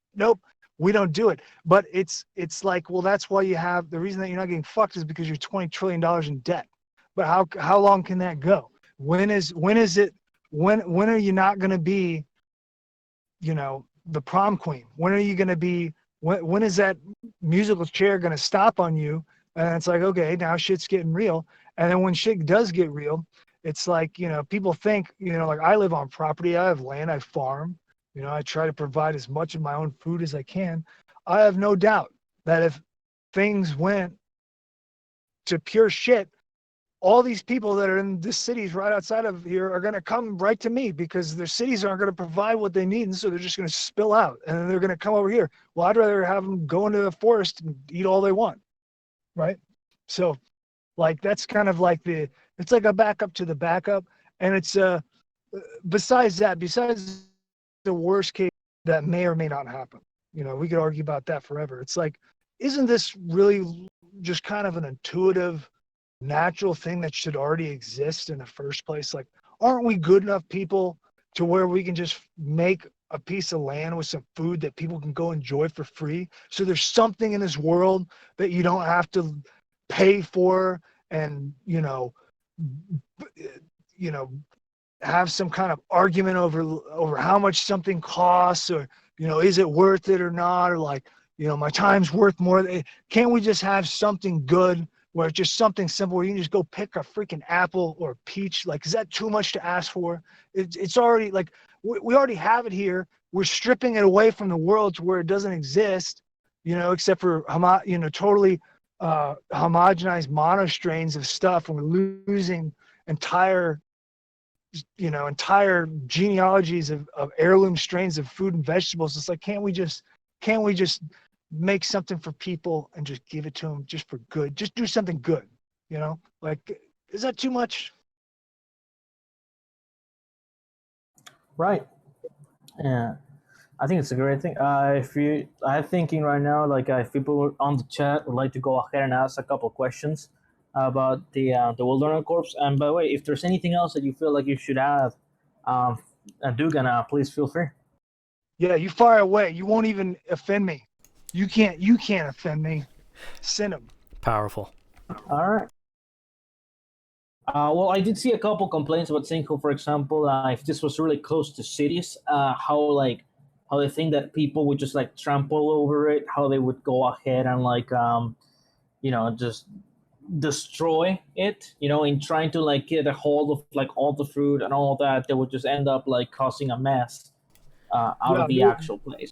we don't do it. But it's like, well, that's why the reason that you're not getting fucked is because you're $20 trillion in debt. But how long can that go? When are you not going to be, the prom queen? When are you going to be, when is that musical chair going to stop on you? And it's like, okay, now shit's getting real. And then when shit does get real, it's like, people think, like I live on property, I have land, I farm, I try to provide as much of my own food as I can. I have no doubt that if things went to pure shit, all these people that are in the cities right outside of here are going to come right to me because their cities aren't going to provide what they need. And so they're just going to spill out and then they're going to come over here. Well, I'd rather have them go into the forest and eat all they want. Right. So like, that's kind of like it's like a backup to the backup. And it's besides the worst case that may or may not happen, we could argue about that forever. It's like, isn't this really just kind of an intuitive, natural thing that should already exist in the first place? Like, aren't we good enough people to where we can just make a piece of land with some food that people can go enjoy for free? So there's something in this world that you don't have to pay for and, have some kind of argument over how much something costs or, is it worth it or not? Or like, my time's worth more. Can't we just have something good where it's just something simple where you can just go pick a freaking apple or a peach? Like, is that too much to ask for? It's already like, we already have it here. We're stripping it away from the world to where it doesn't exist, except for, totally homogenized mono strains of stuff. And we're losing entire genealogies of heirloom strains of food and vegetables. It's like, can't we just make something for people and just give it to them just for good? Just do something good, like, is that too much?
Right. Yeah, I think it's a great thing. I'm thinking right now, like if people on the chat would like to go ahead and ask a couple questions about the Wilderness Corps. And by the way, if there's anything else that you feel like you should add, Dugan, please feel free.
Yeah, you fire away. You won't even offend me. You can't offend me. Send them.
Powerful.
All right. Well, I did see a couple complaints about Cinco, for example, if this was really close to cities, how they think that people would just like trample over it, how they would go ahead and like, just destroy it, in trying to like get a hold of like all the fruit and all that. They would just end up like causing a mess out of the actual place.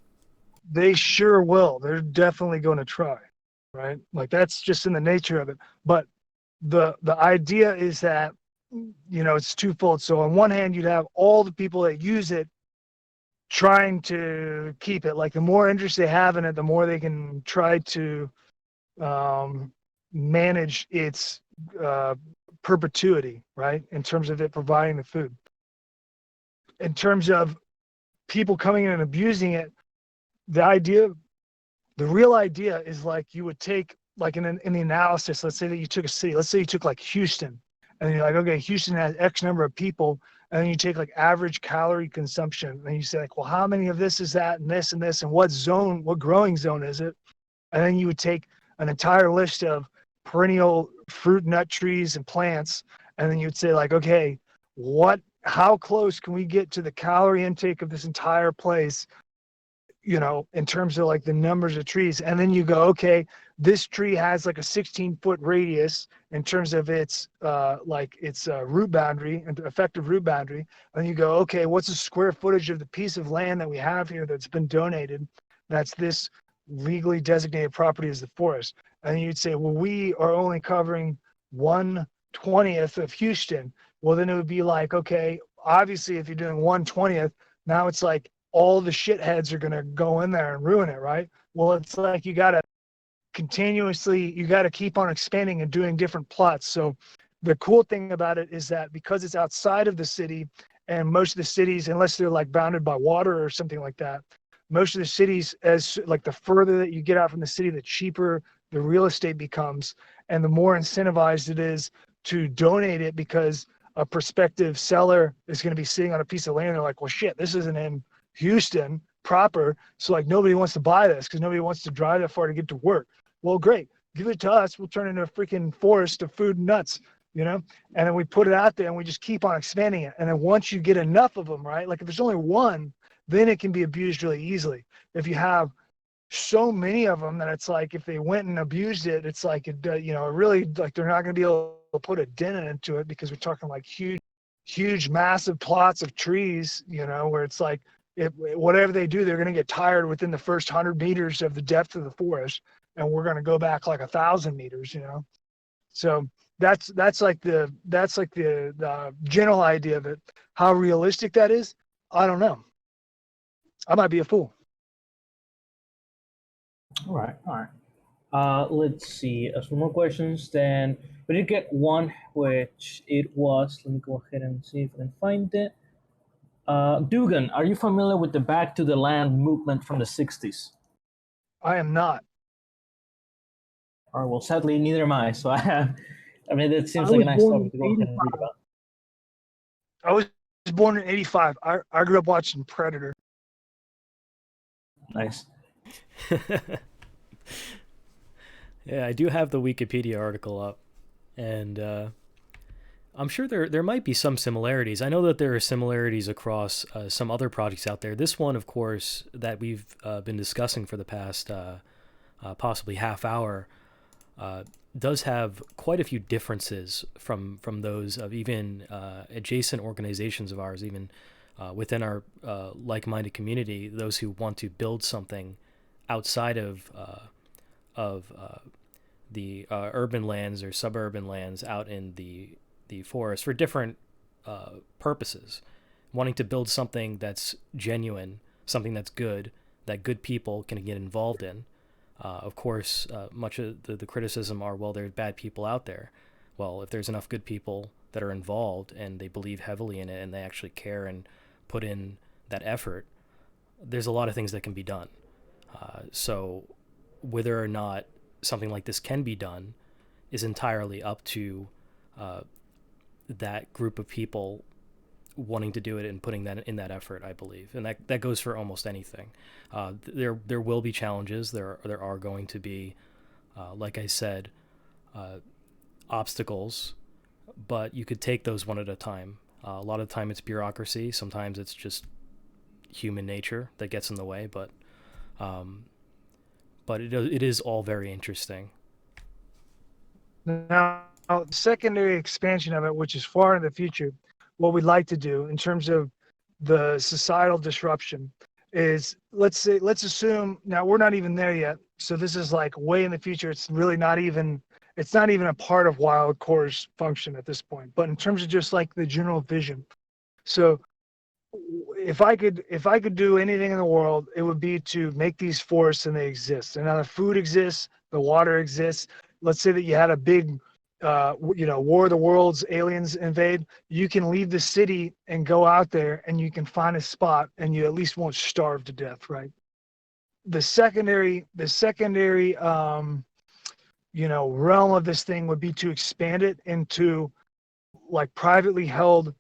They sure will. They're definitely going to try, right? Like, that's just in the nature of it. But the idea is that, it's twofold. So on one hand, you'd have all the people that use it trying to keep it. Like, the more interest they have in it, the more they can try to manage its perpetuity, right? In terms of it providing the food. In terms of people coming in and abusing it, the real idea is like, you would take, like in the analysis, let's say that you took a city, let's say you took like Houston, and you're like, okay, Houston has X number of people, and then you take like average calorie consumption, and you say like, well, how many of this is that, and this, and what growing zone is it? And then you would take an entire list of perennial fruit, nut trees, and plants, And then you'd say like, okay, how close can we get to the calorie intake of this entire place, you know, in terms of like the numbers of trees? And then you go, okay, this tree has like a 16-foot radius in terms of its root boundary and effective root boundary. And you go, okay, what's the square footage of the piece of land that we have here that's been donated, that's this legally designated property as the forest? And you'd say, well, we are only covering 1/20th of Houston. Well, then it would be like, okay, obviously if you're doing 1/20th, now it's like all the shitheads are going to go in there and ruin it, right? Well, it's like you got to keep on expanding and doing different plots. So the cool thing about it is that because it's outside of the city, and most of the cities, unless they're like bounded by water or something like that, most of the cities, as like the further that you get out from the city, the cheaper the real estate becomes, and the more incentivized it is to donate it, because a prospective seller is going to be sitting on a piece of land. They're like, well, shit, this isn't in Houston proper, so like nobody wants to buy this because nobody wants to drive that far to get to work. Well, great, give it to us. We'll turn it into a freaking forest of food and nuts, you know? And then we put it out there and we just keep on expanding it. And then once you get enough of them, right? Like if there's only one, then it can be abused really easily. If you have so many of them that it's like if they went and abused it, it's like really, like they're not going to be able to put a dent into it, because we're talking like huge massive plots of trees, you know, where it's like whatever they do, they're going to get tired within the first 100 meters of the depth of the forest, and we're going to go back like 1,000 meters, you know. So that's like the general idea of it. How realistic that is, I don't know. I might be a fool.
All right. Let's see. Some more questions. Then we did get one, which it was. Let me go ahead and see if I can find it. Dugan, are you familiar with the Back to the Land movement from the 60s?
I am not.
All right. Well, sadly, neither am I. So it seems like a nice topic to go ahead and read about.
I was born in 85. I grew up watching Predator.
Nice.
Yeah, I do have the Wikipedia article up, and I'm sure there might be some similarities. I know that there are similarities across some other projects out there. This one, of course, that we've been discussing for the past possibly half hour, does have quite a few differences from those of even adjacent organizations of ours, even within our like-minded community, those who want to build something outside of the urban lands or suburban lands out in the forest for different purposes, wanting to build something that's genuine, something that's good, that good people can get involved in. Of course, much of the criticism are, well, there's bad people out there. Well, if there's enough good people that are involved and they believe heavily in it and they actually care and put in that effort, there's a lot of things that can be done. So whether or not something like this can be done is entirely up to that group of people wanting to do it and putting that in that effort, I believe. And that goes for almost anything. There will be challenges. There are going to be, like I said, obstacles, but you could take those one at a time. A lot of the time it's bureaucracy. Sometimes it's just human nature that gets in the way, but it is all very interesting.
Now, the secondary expansion of it, which is far in the future, what we'd like to do in terms of the societal disruption is, let's assume, now we're not even there yet, so this is like way in the future. It's really not even a part of Wildcore's function at this point, but in terms of just like the general vision. So if I could do anything in the world, it would be to make these forests, and they exist. And now the food exists, the water exists. Let's say that you had a big, War of the Worlds, aliens invade. You can leave the city and go out there, and you can find a spot, and you at least won't starve to death, right? The secondary, realm of this thing would be to expand it into like privately held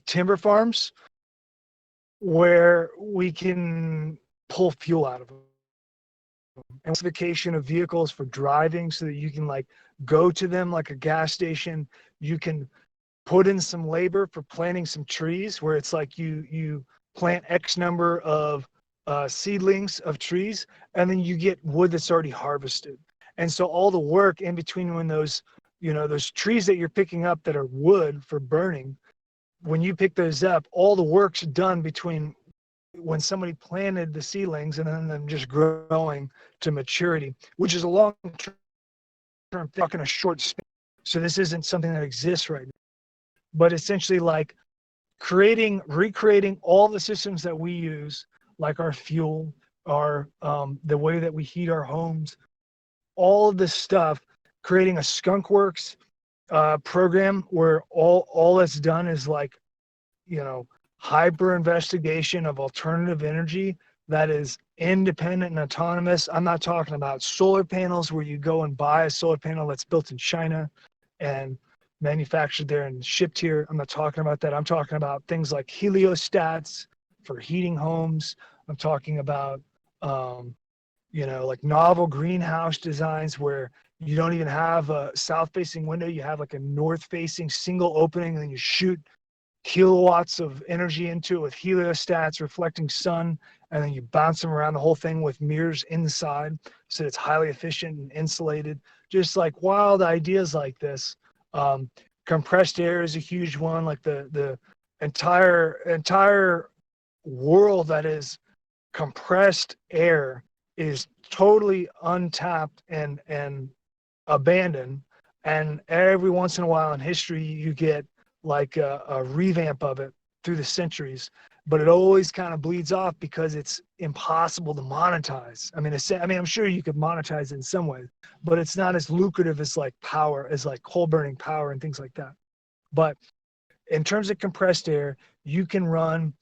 timber farms, where we can pull fuel out of them. And specification of vehicles for driving, so that you can like go to them like a gas station. You can put in some labor for planting some trees, where it's like you plant X number of seedlings of trees, and then you get wood that's already harvested. And so all the work in between, when those, those trees that you're picking up that are wood for burning, when you pick those up, all the work's done between when somebody planted the seedlings and then them just growing to maturity, which is a long term, talking a short span. So this isn't something that exists right now, but essentially like recreating all the systems that we use, like our fuel, our the way that we heat our homes, all of this stuff, creating a skunkworks program where all that's done is like, hyper investigation of alternative energy that is independent and autonomous. I'm not talking about solar panels where you go and buy a solar panel that's built in China and manufactured there and shipped here. I'm not talking about that. I'm talking about things like heliostats for heating homes. I'm talking about, like novel greenhouse designs where you don't even have a south-facing window. You have like a north-facing single opening, and then you shoot kilowatts of energy into it with heliostats reflecting sun, and then you bounce them around the whole thing with mirrors inside, so it's highly efficient and insulated. Just like wild ideas like this. Compressed air is a huge one. Like the entire world that is compressed air is totally untapped and abandoned. And every once in a while in history, you get like a revamp of it through the centuries, but it always kind of bleeds off because it's impossible to monetize. I mean, I'm sure you could monetize it in some ways, but it's not as lucrative as like power, as like coal burning power and things like that. But in terms of compressed air, you can run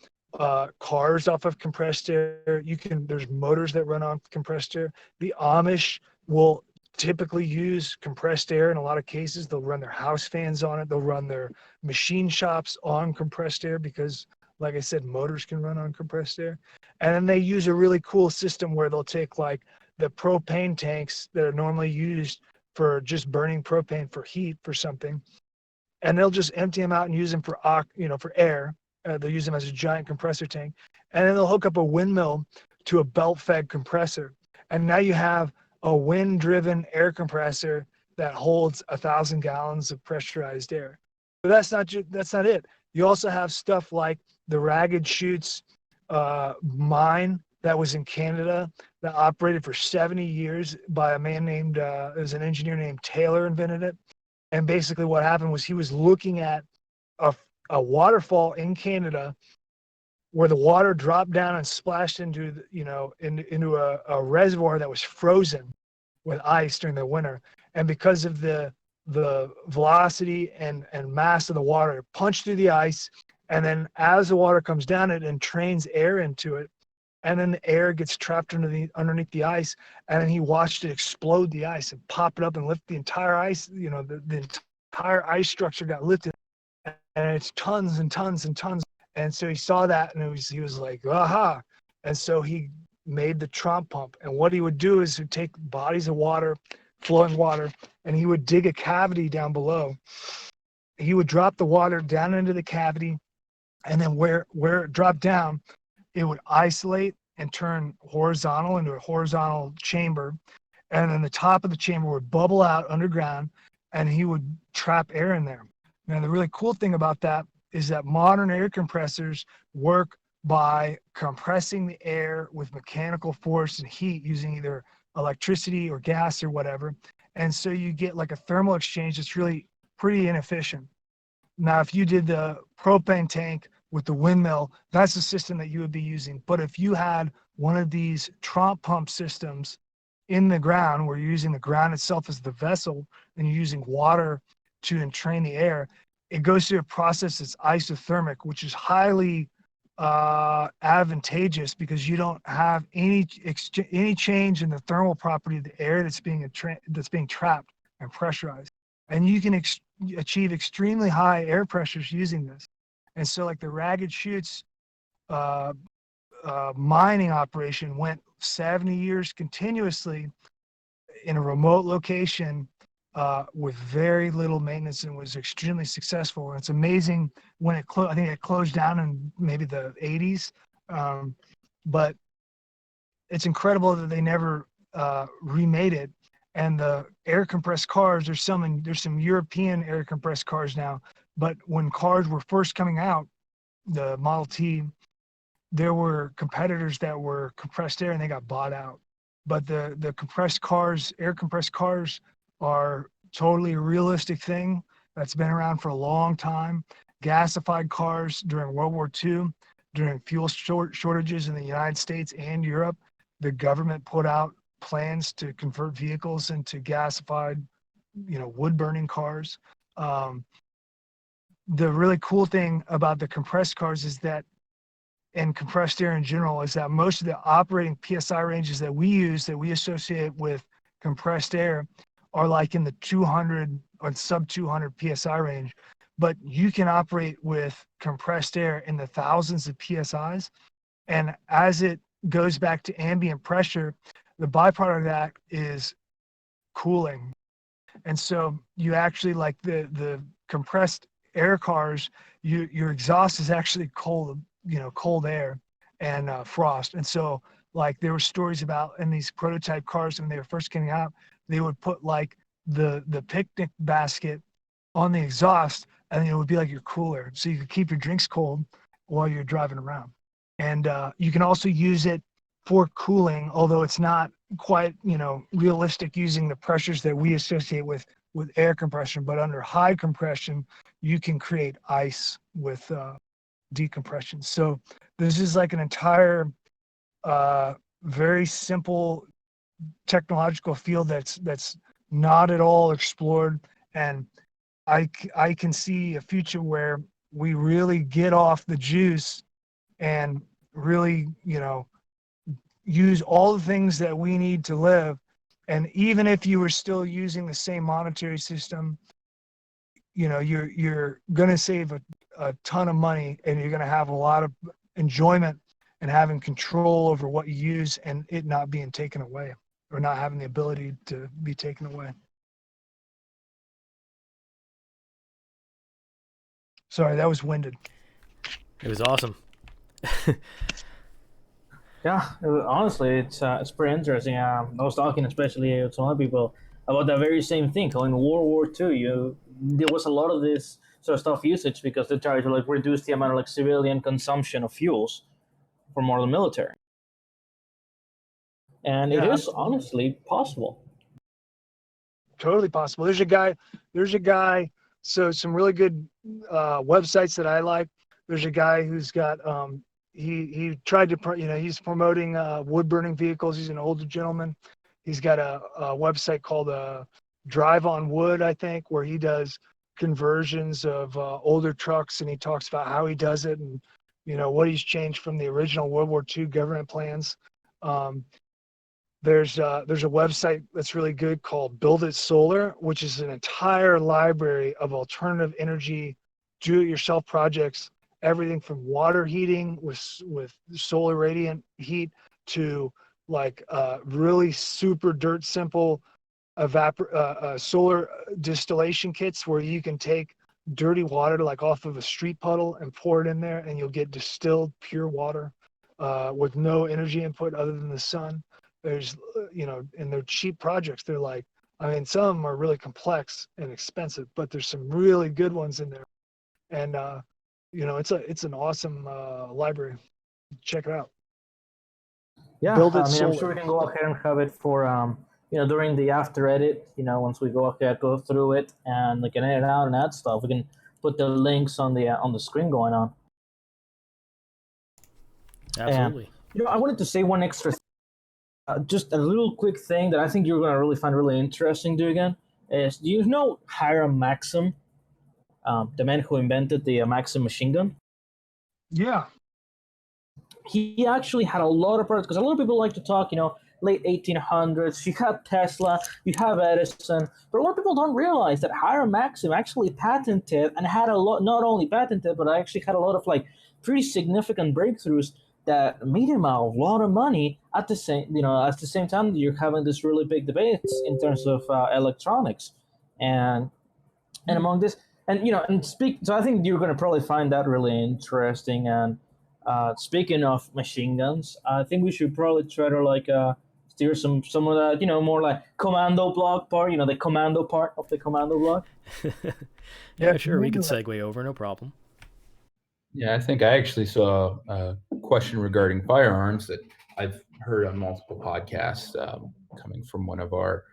cars off of compressed air. There's motors that run on compressed air. The Amish will typically use compressed air in a lot of cases. They'll run their house fans on it. They'll run their machine shops on compressed air because, like I said, motors can run on compressed air. And then they use a really cool system where they'll take like the propane tanks that are normally used for just burning propane for heat for something, and they'll just empty them out and use them for air. They'll use them as a giant compressor tank, and then they'll hook up a windmill to a belt-fed compressor, and now you have a wind-driven air compressor that holds 1,000 gallons of pressurized air. But that's not it. You also have stuff like the Ragged Chutes mine that was in Canada that operated for 70 years by a man named, it was an engineer named Taylor invented it. And basically what happened was he was looking at a waterfall in Canada where the water dropped down and splashed into a reservoir that was frozen with ice during the winter. And because of the velocity and mass of the water, it punched through the ice. And then as the water comes down, it entrains air into it. And then the air gets trapped underneath the ice. And then he watched it explode the ice and pop it up and lift the entire ice. The entire ice structure got lifted. And it's tons and tons and tons. And so he saw that and he was like, aha. And so he made the Tromp pump. And what he would do is he'd take bodies of water, flowing water, and he would dig a cavity down below. He would drop the water down into the cavity. And then where it dropped down, it would isolate and turn horizontal into a horizontal chamber. And then the top of the chamber would bubble out underground, and he would trap air in there. Now, the really cool thing about that is that modern air compressors work by compressing the air with mechanical force and heat using either electricity or gas or whatever. And so you get like a thermal exchange that's really pretty inefficient. Now, if you did the propane tank with the windmill, that's the system that you would be using. But if you had one of these Tromp pump systems in the ground, where you're using the ground itself as the vessel and you're using water to entrain the air, it goes through a process that's isothermic, which is highly advantageous because you don't have any change in the thermal property of the air that's being trapped and pressurized. And you can achieve extremely high air pressures using this. And so like the Ragged Chutes mining operation went 70 years continuously in a remote location with very little maintenance and was extremely successful. And it's amazing when it closed. I think it closed down in maybe the 80s, but it's incredible that they never remade it. And the air compressed cars, there's some European air compressed cars now, but when cars were first coming out, the Model T, there were competitors that were compressed air and they got bought out. But the compressed cars, air compressed cars, are totally a realistic thing that's been around for a long time. Gasified cars during World War II, during fuel shortages in the United States and Europe, the government put out plans to convert vehicles into gasified, wood burning cars. The really cool thing about the compressed cars is that, and compressed air in general, is that most of the operating PSI ranges that we use, that we associate with compressed air, are like in the 200 or sub 200 PSI range. But you can operate with compressed air in the thousands of PSIs. And as it goes back to ambient pressure, the byproduct of that is cooling. And so you actually, like the compressed air cars, your exhaust is actually cold air and frost. And so, like, there were stories about in these prototype cars when they were first coming out, they would put like the picnic basket on the exhaust, and it would be like your cooler, so you could keep your drinks cold while you're driving around. And you can also use it for cooling, although it's not quite realistic using the pressures that we associate with air compression. But under high compression, you can create ice with decompression. So this is like an entire very simple technological field that's not at all explored. And I can see a future where we really get off the juice and really use all the things that we need to live. And even if you were still using the same monetary system, you're going to save a ton of money, and you're going to have a lot of enjoyment and having control over what you use, and it not being taken away, or not having the ability to be taken away. Sorry, that was winded.
It was awesome.
Yeah, honestly, it's pretty interesting. I was talking especially to some other people about that very same thing. In World War II, there was a lot of this sort of stuff usage because they tried to like reduce the amount of like civilian consumption of fuels for more than military, and it is
Absolutely.
honestly possible.
Totally possible. There's a guy. So some really good websites that I like. There's a guy who's got he tried to he's promoting wood burning vehicles. He's an older gentleman. He's got a website called Drive on Wood, I think, where he does conversions of older trucks, and he talks about how he does it and what he's changed from the original World War II government plans. There's a website that's really good called Build It Solar, which is an entire library of alternative energy do-it-yourself projects, everything from water heating with solar radiant heat to like really super dirt simple solar distillation kits where you can take dirty water like off of a street puddle and pour it in there, and you'll get distilled pure water with no energy input other than the sun. There's and they're cheap projects. They're like, some of them are really complex and expensive, but there's some really good ones in there. And it's an awesome library. Check it out.
Yeah,
Build It
I'm
Solar.
sure we can go ahead and have it for during the after edit. Once we go through it and we can edit out and add stuff, we can put the links on the screen going on.
Absolutely.
And, I wanted to say one extra just a little quick thing that I think you're going to really find really interesting, Dugan, is do you know Hiram Maxim, the man who invented the Maxim machine gun?
Yeah.
He actually had a lot of products, because a lot of people like to talk, late 1800s, you have Tesla, you have Edison, but a lot of people don't realize that Hiram Maxim actually patented and had a lot, not only patented, but actually had a lot of like pretty significant breakthroughs that made him a lot of money at the same time that you're having this really big debates in terms of electronics. and among this, and and speak. So I think you're going to probably find that really interesting. And speaking of machine guns, I think we should probably try to like steer some of that, more like commando block part. The commando part of the commando block.
Yeah, sure. We could segue over, no problem.
Yeah, I think I actually saw a question regarding firearms that I've heard on multiple podcasts, coming from one of our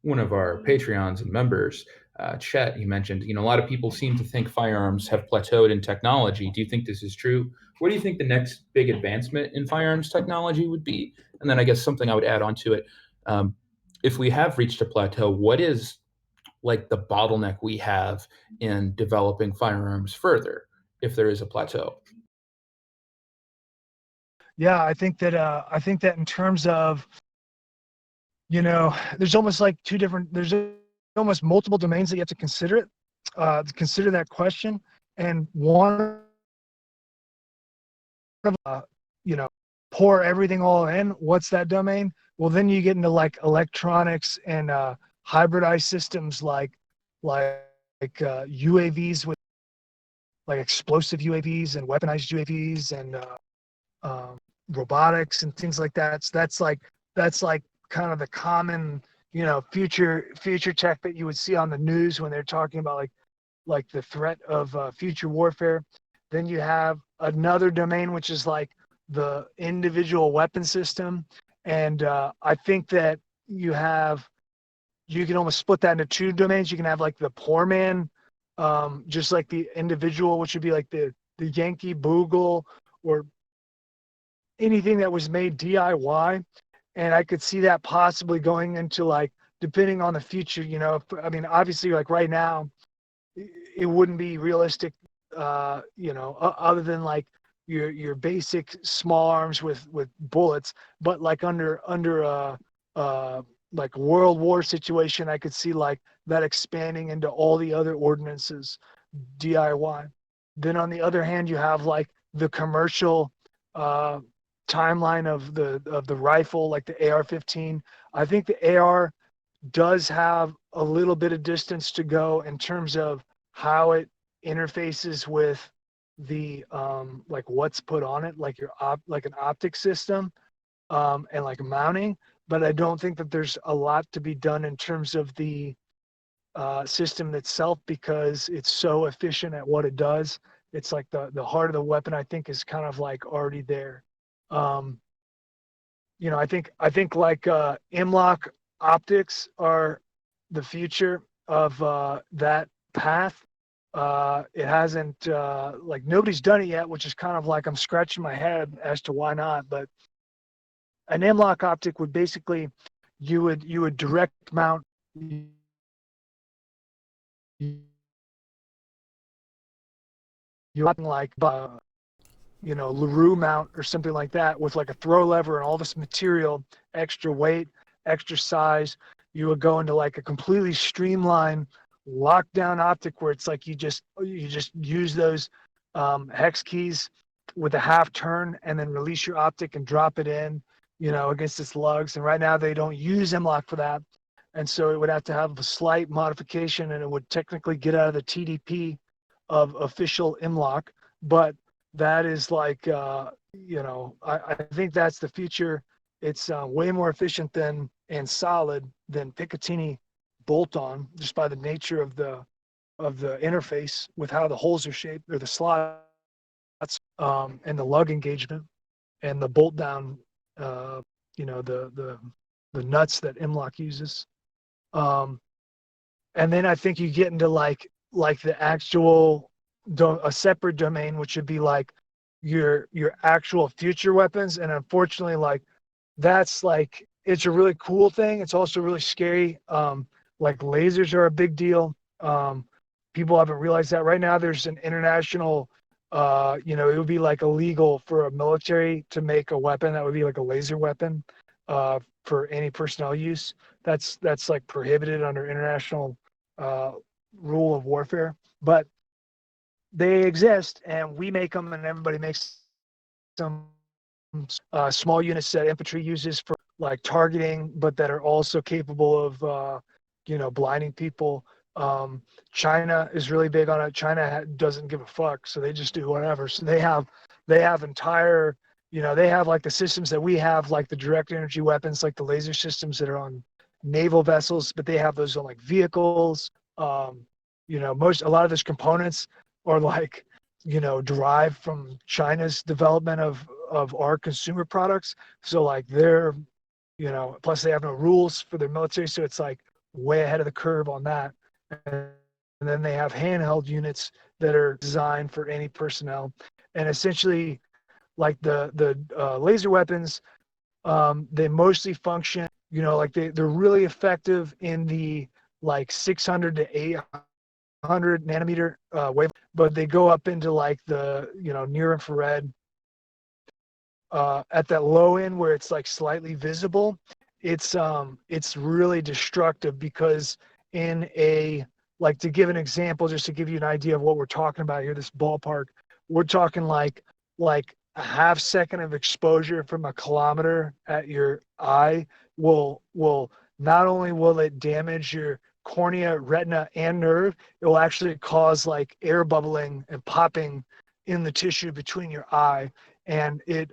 Patreons and members, Chet. He mentioned, a lot of people seem to think firearms have plateaued in technology. Do you think this is true? What do you think the next big advancement in firearms technology would be? And then I guess something I would add on to it, if we have reached a plateau, what is like the bottleneck we have in developing firearms further, if there is a plateau?
Yeah, I think that in terms of, there's almost like there's almost multiple domains that you have to consider that question. And one of, pour everything all in. What's that domain? Well, then you get into like electronics and hybridized systems like UAVs with like explosive UAVs and weaponized UAVs and robotics and things like that. So that's like kind of the common, future tech that you would see on the news when they're talking about like the threat of future warfare. Then you have another domain, which is like the individual weapon system. And I think that you can almost split that into two domains. You can have like the poor man, just like the individual, which would be like the Yankee Bogle or anything that was made DIY. And I could see that possibly going into like, depending on the future, obviously like right now, it wouldn't be realistic, other than like your basic small arms with bullets, but like under like World War situation, I could see like that expanding into all the other ordinances, DIY. Then on the other hand, you have like the commercial timeline of the rifle, like the AR-15. I think the AR does have a little bit of distance to go in terms of how it interfaces with the like what's put on it, like like an optic system, and like mounting. But I don't think that there's a lot to be done in terms of the system itself, because it's so efficient at what it does. It's like the heart of the weapon, I think, is kind of like already there. I think like M-LOK optics are the future of that path. It hasn't like nobody's done it yet, which is kind of like I'm scratching my head as to why not. But an M-LOK optic would basically, you would direct mount like LaRue mount or something like that, with like a throw lever and all this material, extra weight, extra size. You would go into like a completely streamlined lockdown optic where it's like you just use those hex keys with a half turn and then release your optic and drop it in, against its lugs. And right now they don't use M-LOK for that. And so it would have to have a slight modification, and it would technically get out of the TDP of official M-LOK. But that is like, I think that's the future. It's way more efficient and solid than Picatinny bolt-on, just by the nature of the interface with how the holes are shaped, or the slots, and the lug engagement and the bolt down, the nuts that M-LOK uses. And then I think you get into like the actual a separate domain, which would be like your actual future weapons. And unfortunately, like that's like, it's a really cool thing. It's also really scary. Like lasers are a big deal. People haven't realized that right now there's an international, it would be like illegal for a military to make a weapon that would be like a laser weapon for any personnel use. That's like prohibited under international rule of warfare. But they exist, and we make them, and everybody makes some small units that infantry uses for like targeting, but that are also capable of blinding people. China is really big on it. China doesn't give a fuck, so they just do whatever. So they have entire, they have like the systems that we have, like the direct energy weapons, like the laser systems that are on naval vessels, but they have those on like vehicles. A lot of those components are like, derived from China's development of our consumer products. So like they're, plus they have no rules for their military, so it's like way ahead of the curve on that. And then they have handheld units that are designed for any personnel, and essentially, like the laser weapons, they mostly function, like they're really effective in the like 600 to 800 nanometer wave, but they go up into like the near infrared. At that low end where it's like slightly visible, it's really destructive, because in a, like, to give an example, just to give you an idea of what we're talking about here, this ballpark, we're talking like a half second of exposure from a kilometer at your eye will not only will it damage your cornea, retina, and nerve, it will actually cause like air bubbling and popping in the tissue between your eye. And it's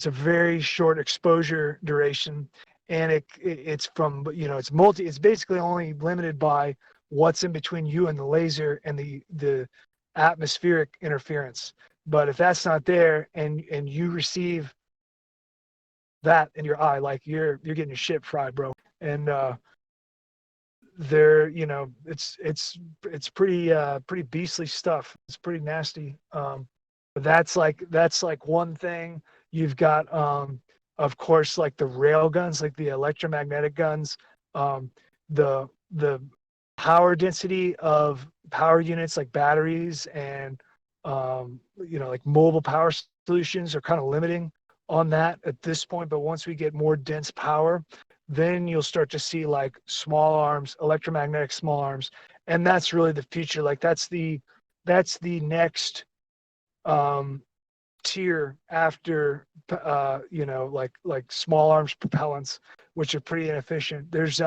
a very short exposure duration, and it's from, it's basically only limited by what's in between you and the laser and the atmospheric interference. But if that's not there, and you receive that in your eye, like you're getting your shit fried, bro. And they're, it's pretty beastly stuff. It's pretty nasty. That's like one thing. You've got of course, like the rail guns, like the electromagnetic guns. The power density of power units like batteries and like mobile power solutions are kind of limiting on that at this point. But once we get more dense power, then you'll start to see like small arms, electromagnetic small arms, and that's really the future. Like that's the next tier after like small arms propellants, which are pretty inefficient. There's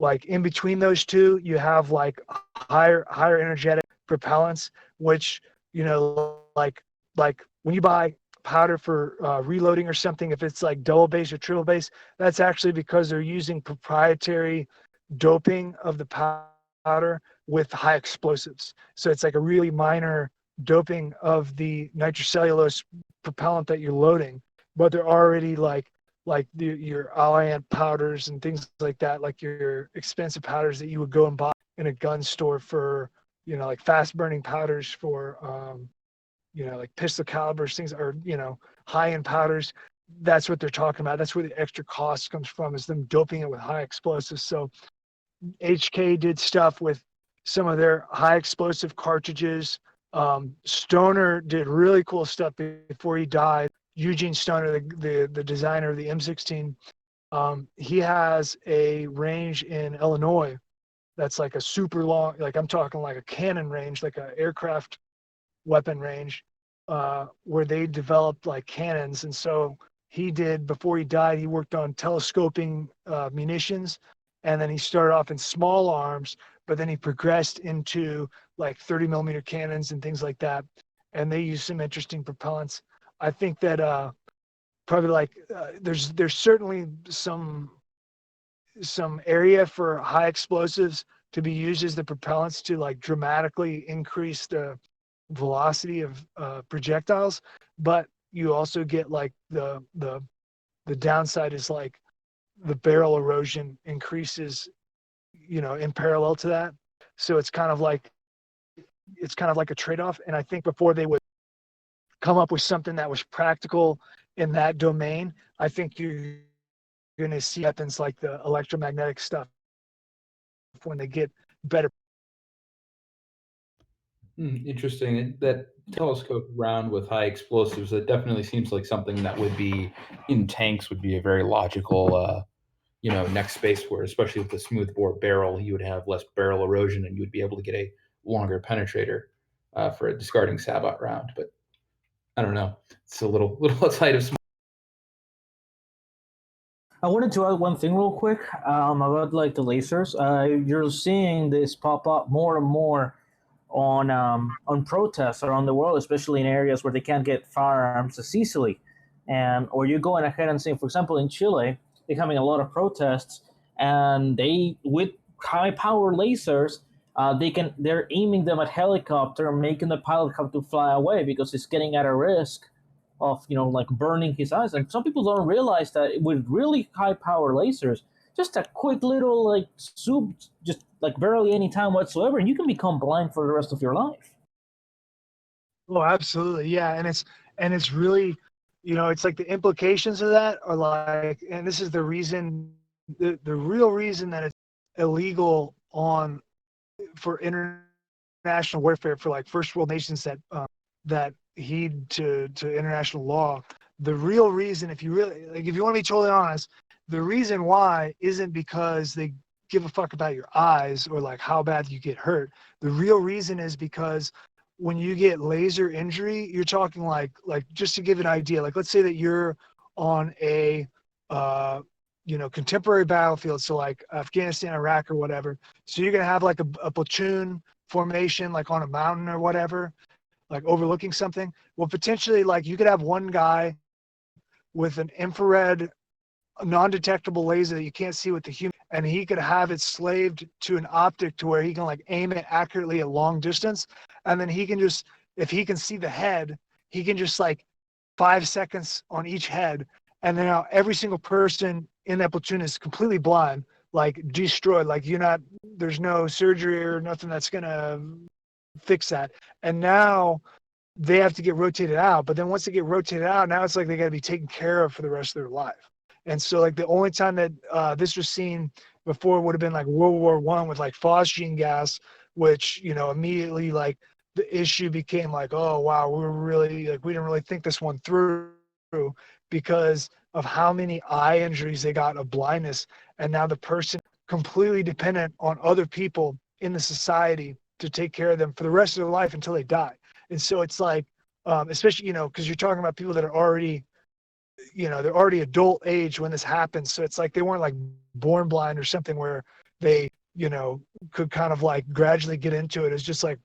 like in between those two, you have like higher energetic propellants, which like when you buy powder for reloading or something, if it's like double base or triple base, that's actually because they're using proprietary doping of the powder with high explosives. So it's like a really minor doping of the nitrocellulose propellant that you're loading, but they're already like your Alliant powders and things like that, like your expensive powders that you would go and buy in a gun store for, like fast burning powders for, like pistol calibers, things, or, high end powders. That's what they're talking about. That's where the extra cost comes from, is them doping it with high explosives. So HK did stuff with some of their high explosive cartridges. Stoner did really cool stuff before he died. Eugene Stoner, the designer of the M16, he has a range in Illinois that's like a super long, like I'm talking like a cannon range, like an aircraft weapon range, where they developed like cannons. And so he did, before he died, he worked on telescoping munitions, and then he started off in small arms, but then he progressed into like 30 millimeter cannons and things like that. And they use some interesting propellants. I think that probably like there's certainly some area for high explosives to be used as the propellants to like dramatically increase the velocity of projectiles, but you also get like the downside is like the barrel erosion increases, in parallel to that. So it's kind of like a trade-off. And I think before they would come up with something that was practical in that domain, I think you're going to see weapons like the electromagnetic stuff when they get better.
Interesting. That telescope round with high explosives, that definitely seems like something that would be in tanks, would be a very logical, next space, where, especially with the smooth bore barrel, you would have less barrel erosion and you would be able to get a longer penetrator for a discarding sabot round. But I don't know. It's a little outside of small.
I wanted to add one thing real quick about like the lasers. You're seeing this pop up more and more on protests around the world, especially in areas where they can't get firearms as easily, and or you're going ahead and saying, for example, in Chile, they're having a lot of protests, and they with high power lasers. They're aiming them at helicopter, making the pilot have to fly away because it's getting at a risk of like burning his eyes. And some people don't realize that with really high power lasers, just a quick little like soup, just like barely any time whatsoever, and you can become blind for the rest of your life.
Oh, absolutely. Yeah. And it's really, it's like the implications of that are like, and this is the reason, the real reason that it's illegal for international warfare for like first world nations that heed to international law. The real reason, if you really like, if you want to be totally honest, the reason why isn't because they give a fuck about your eyes or like how bad you get hurt. The real reason is because when you get laser injury, you're talking like just to give an idea, like let's say that you're on a contemporary battlefield, so like Afghanistan, Iraq, or whatever. So you're gonna have like a platoon formation, like on a mountain or whatever, like overlooking something. Well, potentially, like you could have one guy with an infrared, non-detectable laser that you can't see with the human, and he could have it slaved to an optic to where he can like aim it accurately at long distance, and then he can just, if he can see the head, he can just like 5 seconds on each head, and then now every single person in that platoon is completely blind, like destroyed, like there's no surgery or nothing that's gonna fix that. And now they have to get rotated out, but then once they get rotated out, now it's like they got to be taken care of for the rest of their life. And so like the only time that this was seen before would have been like World War I with like phosgene gas, which immediately like the issue became like, oh wow, we didn't really think this one through, because of how many eye injuries they got of blindness, and now the person completely dependent on other people in the society to take care of them for the rest of their life until they die. And so it's like, especially, because you're talking about people that are already, they're already adult age when this happens. So it's like they weren't like born blind or something where they, could kind of like gradually get into it. It's just like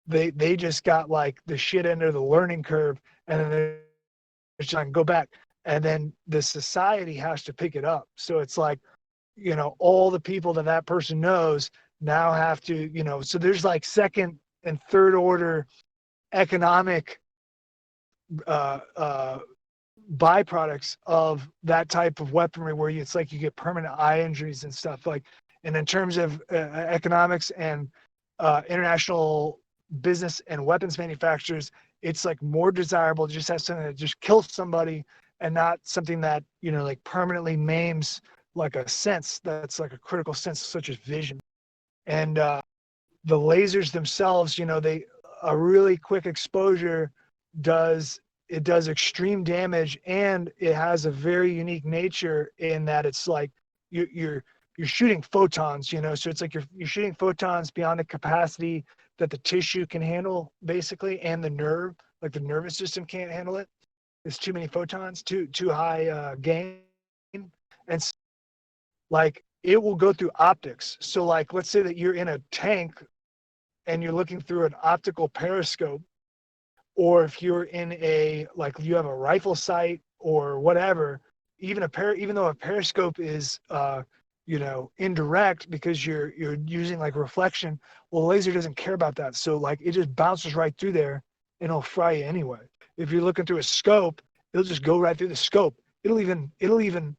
they just got like the shit end of the learning curve, and then they're just like go back. And then the society has to pick it up. So it's like, all the people that person knows now have to, so there's like second and third order economic uh, uh, byproducts of that type of weaponry, where it's like you get permanent eye injuries and stuff. Like, and in terms of economics and international business and weapons manufacturers, it's like more desirable to just have something that just kills somebody, and not something that like permanently maims like a sense that's like a critical sense such as vision. And the lasers themselves, they a really quick exposure does extreme damage, and it has a very unique nature in that it's like you're shooting photons, so it's like you're shooting photons beyond the capacity that the tissue can handle, basically, and the nervous system can't handle it. It's too many photons, too high gain. And like it will go through optics. So like let's say that you're in a tank and you're looking through an optical periscope, or if you're in like you have a rifle sight or whatever, even though a periscope is indirect because you're using like reflection, well, laser doesn't care about that. So like it just bounces right through there and it'll fry you anyway. If you're looking through a scope, it'll just go right through the scope. It'll even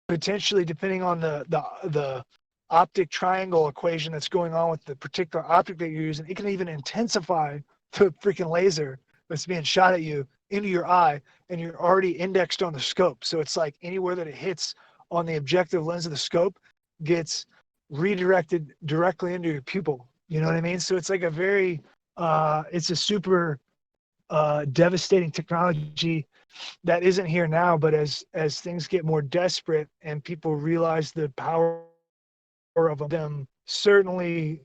potentially, depending on the optic triangle equation that's going on with the particular optic that you're using, it can even intensify the freaking laser that's being shot at you into your eye, and you're already indexed on the scope. So it's like anywhere that it hits on the objective lens of the scope gets redirected directly into your pupil. You know what I mean? So it's like it's a super devastating technology that isn't here now, but as things get more desperate and people realize the power of them, certainly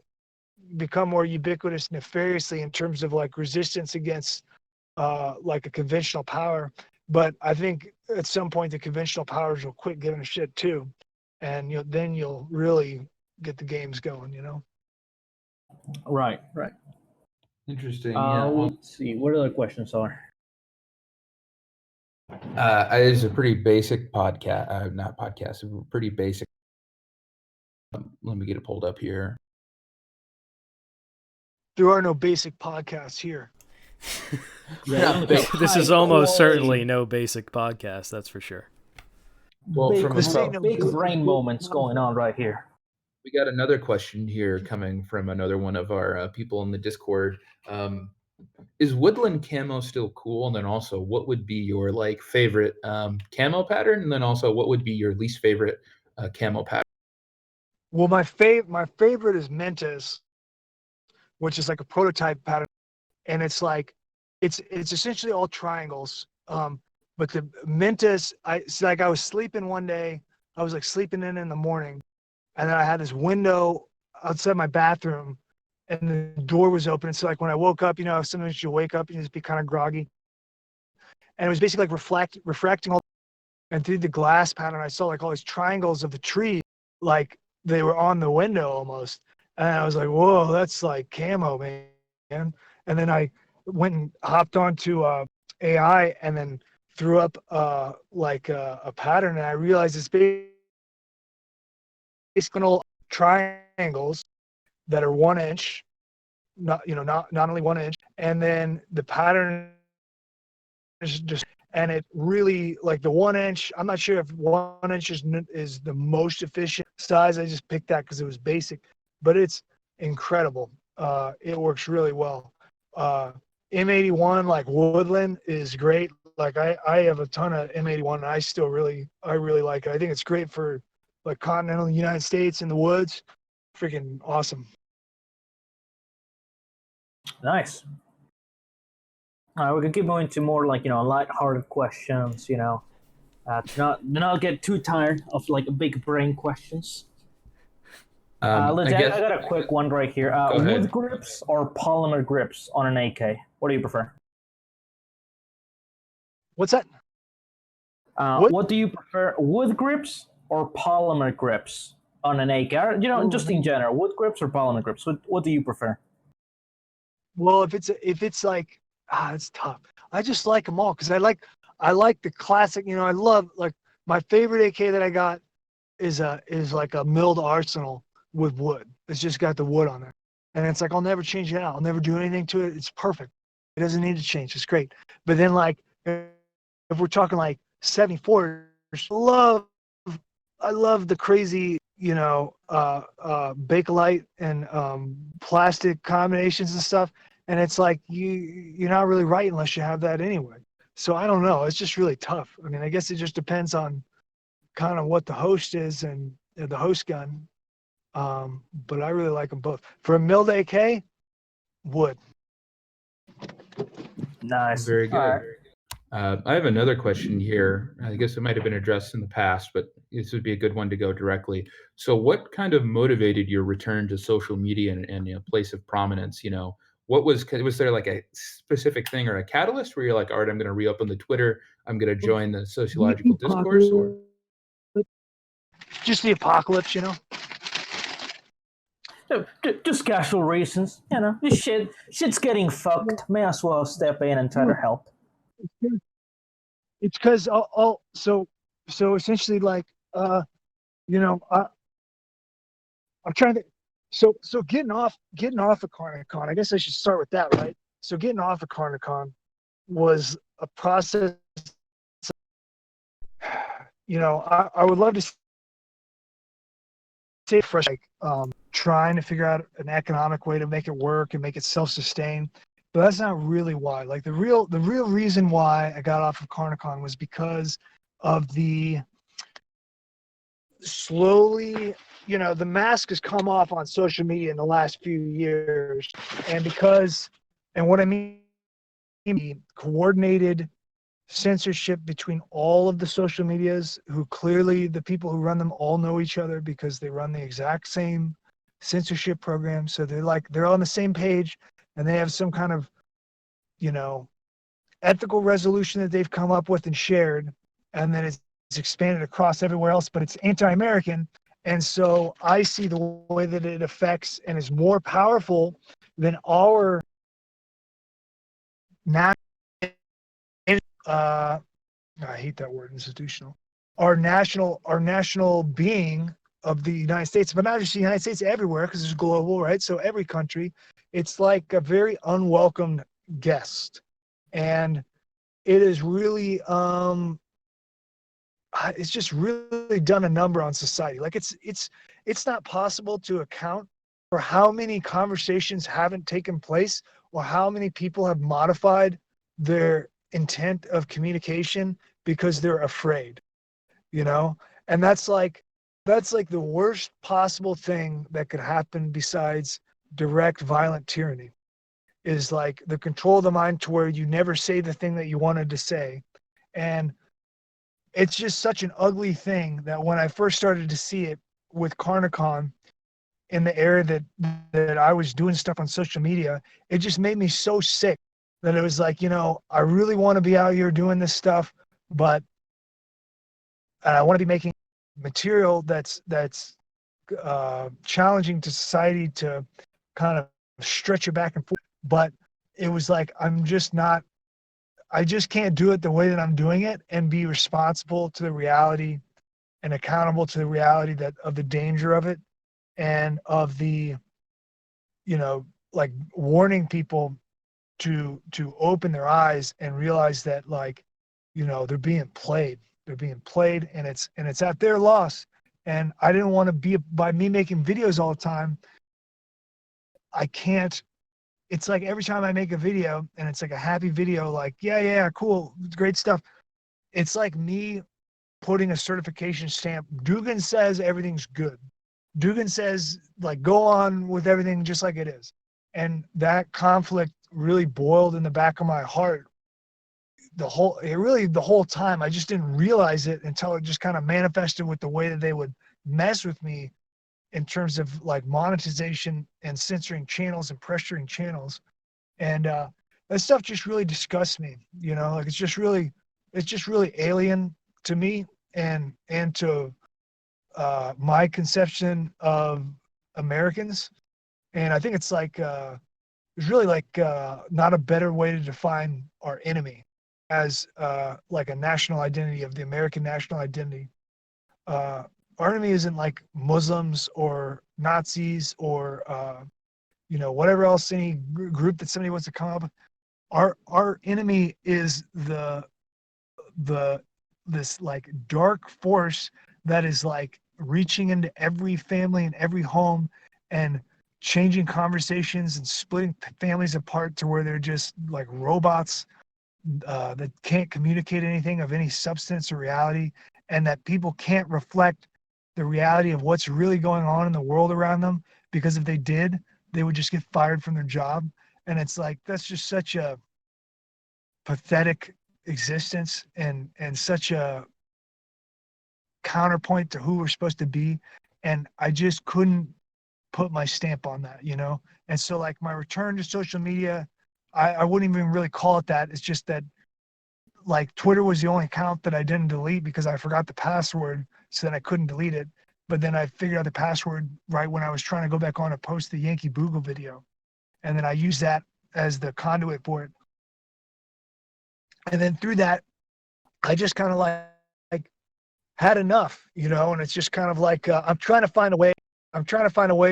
become more ubiquitous nefariously in terms of like resistance against like a conventional power, But I think at some point the conventional powers will quit giving a shit too, and then you'll really get the games going.
Right.
Interesting. Yeah.
Let's see what other questions are.
It's a pretty basic podcast. Not podcast. A pretty basic. Let me get it pulled up here.
There are no basic podcasts here.
This is almost certainly no basic podcast, that's for sure.
Well,
big brain moments going on right here.
We got another question here coming from another one of our people in the Discord. Is woodland camo still cool? And then also, what would be your favorite camo pattern? And then also, what would be your least favorite camo pattern?
Well, my favorite is Mentas, which is like a prototype pattern, and it's essentially all triangles. But the Mentas, I was sleeping one day. I was sleeping in the morning, and then I had this window outside my bathroom, and the door was open. So when I woke up, sometimes you wake up and you just be kind of groggy, and it was basically refracting all, and through the glass pattern, I saw all these triangles of the tree, they were on the window almost, and I was like, whoa, that's camo, man. And then I went and hopped onto AI and then threw up a pattern, and I realized it's basically triangles that are 1 inch, not only 1 inch, and then the pattern is just, and it really the 1 inch. I'm not sure if 1 inch is the most efficient size. I just picked that because it was basic, but it's incredible. It works really well. M81 woodland is great. I have a ton of M81 and I really like it. I think it's great for continental United States in the woods. Freaking awesome.
Nice. All right, we can keep going to more light-hearted questions. Do not get too tired of big brain questions. I got a quick one right here. Wood grips or polymer grips on an AK? What do you prefer?
What's that?
What do you prefer, wood grips or polymer grips on an AK? Just in general, wood grips or polymer grips? What do you prefer?
Well, if it's it's tough. I just like them all because I like the classic. I love my favorite AK that I got is a milled Arsenal with wood. It's just got the wood on there, and it's I'll never change it out. I'll never do anything to it. It's perfect. It doesn't need to change. It's great. But then if we're talking 74, I love the crazy Bakelite and plastic combinations and stuff. And it's you're not really right unless you have that anyway. So I don't know. It's just really tough. I mean, I guess it just depends on kind of what the host is and the host gun. But I really like them both. For a milled AK, wood.
Nice.
Very good.
Right.
I have another question here. I guess it might have been addressed in the past, but this would be a good one to go directly. So what kind of motivated your return to social media and a place of prominence? What was there a specific thing or a catalyst where you're all right, I'm going to reopen the Twitter, I'm going to join the sociological discourse, or
just the apocalypse,
Just casual reasons, This shit's getting fucked. May as well step in and try to help.
It's because so essentially I'm trying to so getting off of CarniK Con. I guess I should start with that, right? So getting off of CarniK Con was a process. I would love to say fresh, trying to figure out an economic way to make it work and make it self-sustained. But that's not really why. The real reason why I got off of CarniK Con was because of the slowly, the mask has come off on social media in the last few years. And what I mean, coordinated censorship between all of the social medias, who clearly the people who run them all know each other because they run the exact same censorship program. So they're on the same page, and they have some kind of, ethical resolution that they've come up with and shared, and then it's expanded across everywhere else, but it's anti-American. And so I see the way that it affects and is more powerful than our national, I hate that word, institutional, our national being of the United States, but not just the United States, everywhere, because it's global, right? So every country, it's like a very unwelcome guest. And it is really, it's just really done a number on society. Like it's not possible to account for how many conversations haven't taken place or how many people have modified their intent of communication because they're afraid, you know? And that's like the worst possible thing that could happen besides direct violent tyranny, is like the control of the mind to where you never say the thing that you wanted to say. And it's just such an ugly thing that when I first started to see it with CarniK Con in the era that I was doing stuff on social media, it just made me so sick that it was like, you know, I really want to be out here doing this stuff, but and I want to be making material that's challenging to society to kind of stretch it back and forth. But it was like, I just can't do it the way that I'm doing it and be responsible to the reality and accountable to the reality that of the danger of it and of the, you know, like warning people to open their eyes and realize that, like, you know, they're being played and it's at their loss. And I didn't want to be, by me making videos all the time, I can't, it's like every time I make a video and it's like a happy video, like, yeah, cool, great stuff. It's like me putting a certification stamp. Dugan says everything's good. Dugan says, like, go on with everything just like it is. And that conflict really boiled in the back of my heart the whole time. I just didn't realize it until it just kind of manifested with the way that they would mess with me in terms of like monetization and censoring channels and pressuring channels. And that stuff just really disgusts me, you know, like it's just really alien to me and to my conception of Americans. And I think it's like, there's really like not a better way to define our enemy as like a national identity of the American national identity. Our enemy isn't like Muslims or Nazis or you know, whatever else, any group that somebody wants to come up with. Our enemy is this like dark force that is like reaching into every family and every home and changing conversations and splitting families apart to where they're just like robots that can't communicate anything of any substance or reality, and that people can't reflect the reality of what's really going on in the world around them, because if they did, they would just get fired from their job. And it's like, that's just such a pathetic existence and such a counterpoint to who we're supposed to be. And I just couldn't put my stamp on that, you know? And so like my return to social media, I wouldn't even really call it that. It's just that like Twitter was the only account that I didn't delete because I forgot the password, so then I couldn't delete it. But then I figured out the password right when I was trying to go back on to post the Yankee Bogle video. And then I used that as the conduit for it. And then through that, I just kind of like had enough, you know, and it's just kind of like, I'm trying to find a way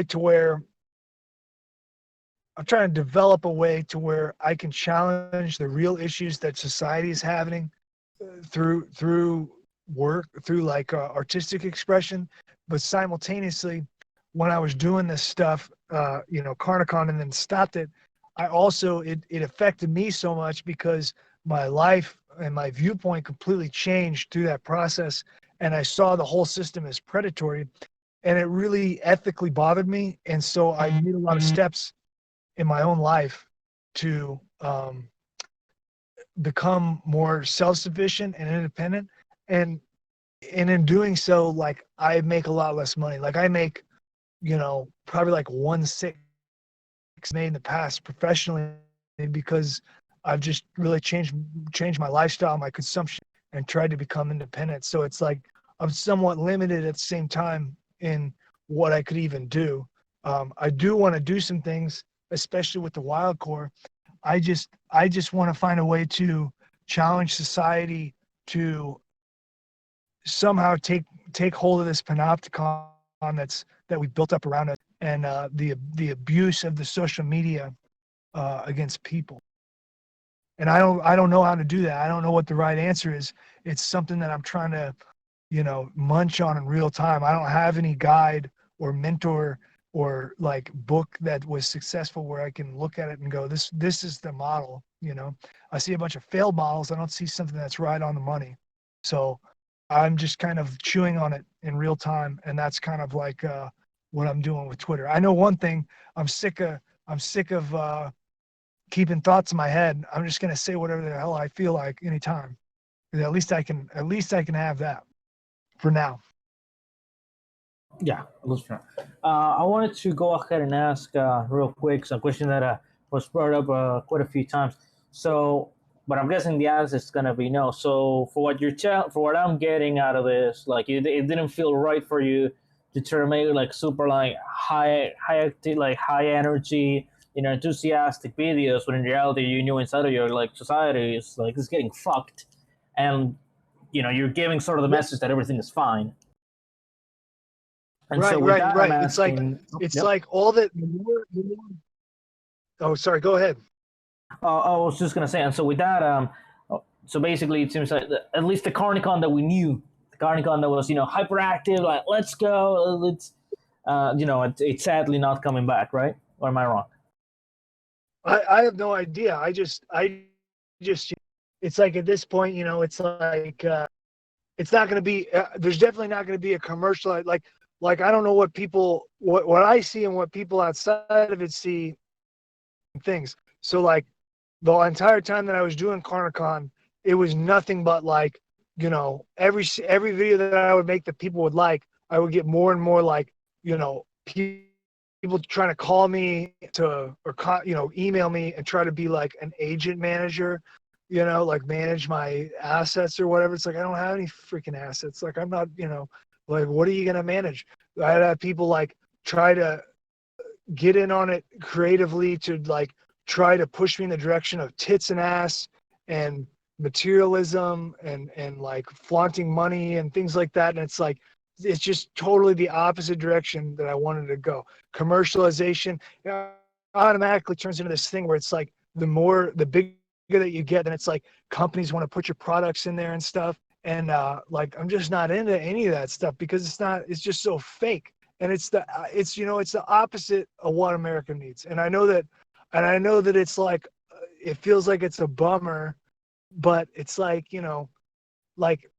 to where I'm trying to develop a way to where I can challenge the real issues that society is having through work, through like artistic expression. But simultaneously, when I was doing this stuff, you know, CarniK Con, and then stopped it, I also, it affected me so much because my life and my viewpoint completely changed through that process. And I saw the whole system as predatory, and it really ethically bothered me. And so I made a lot of steps in my own life to become more self-sufficient and independent. And in doing so, like, I make a lot less money. Like I make, you know, probably like 1/6 made in the past professionally, because I've just really changed my lifestyle, my consumption, and tried to become independent. So it's like I'm somewhat limited at the same time in what I could even do. I do want to do some things, especially with the Wildcore. I just want to find a way to challenge society to somehow take hold of this panopticon that we built up around us, and the abuse of the social media against people. And I don't know how to do that. I don't know what the right answer is. It's something that I'm trying to, munch on in real time. I don't have any guide or mentor or like book that was successful where I can look at it and go, this is the model. I see a bunch of failed models. I don't see something that's right on the money. So I'm just kind of chewing on it in real time, and that's kind of like what I'm doing with Twitter. I know one thing. I'm sick of keeping thoughts in my head. I'm just gonna say whatever the hell I feel like anytime. At least I can have that for now.
Yeah, I wanted to go ahead and ask real quick some question that was brought up quite a few times. So, but I'm guessing the answer is gonna be no. So, for what I'm getting out of this, like it didn't feel right for you to make like super like high active, like high energy, enthusiastic videos, when in reality you knew inside of your like society is like it's getting fucked, and you're giving sort of the message that everything is fine. And
right,
so with
right,
that,
right.
I'm
It's like
asking,
it's like all that. The more, oh, sorry. Go ahead.
I was just gonna say, and so with that, so basically, it seems like at least the CarniK Con that we knew, the CarniK Con that was hyperactive, like let's go, let's, it's sadly not coming back, right? Or am I wrong?
I have no idea. I just it's like at this point, it's like it's not going to be. There's definitely not going to be a commercial. Like I don't know what I see and what people outside of it see things. So like the entire time that I was doing CarniK Con, it was nothing but like every video that I would make that people would like, I would get more and more like people trying to call me or email me and try to be like an agent manager, like manage my assets or whatever. It's like I don't have any freaking assets. Like I'm not, like what are you gonna manage? I had people like try to get in on it creatively to like try to push me in the direction of tits and ass and materialism and like flaunting money and things like that. And it's just totally the opposite direction that I wanted to go. Commercialization automatically turns into this thing where it's like the bigger that you get, then it's like companies want to put your products in there and stuff. And like I'm just not into any of that stuff because it's just so fake. And it's the opposite of what America needs. And I know that it's like it feels like it's a bummer, but it's like like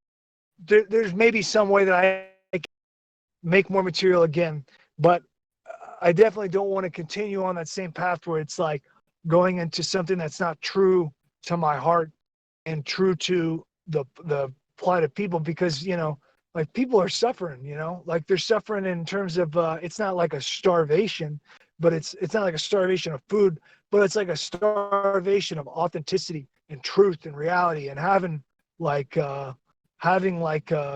there's maybe some way that I can make more material again, but I definitely don't want to continue on that same path where it's like going into something that's not true to my heart and true to the plight of people, because like people are suffering, like they're suffering in terms of it's not like a starvation, but it's not like a starvation of food, but it's like a starvation of authenticity and truth and reality and having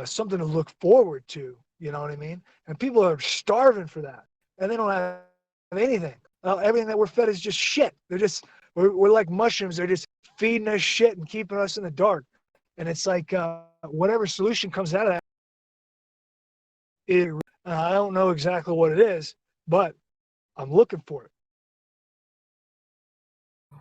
something to look forward to, you know what I mean? And people are starving for that, and they don't have anything. Everything that we're fed is just shit. We're like mushrooms. They're just feeding us shit and keeping us in the dark. And it's like whatever solution comes out of that, I don't know exactly what it is, but I'm looking for it.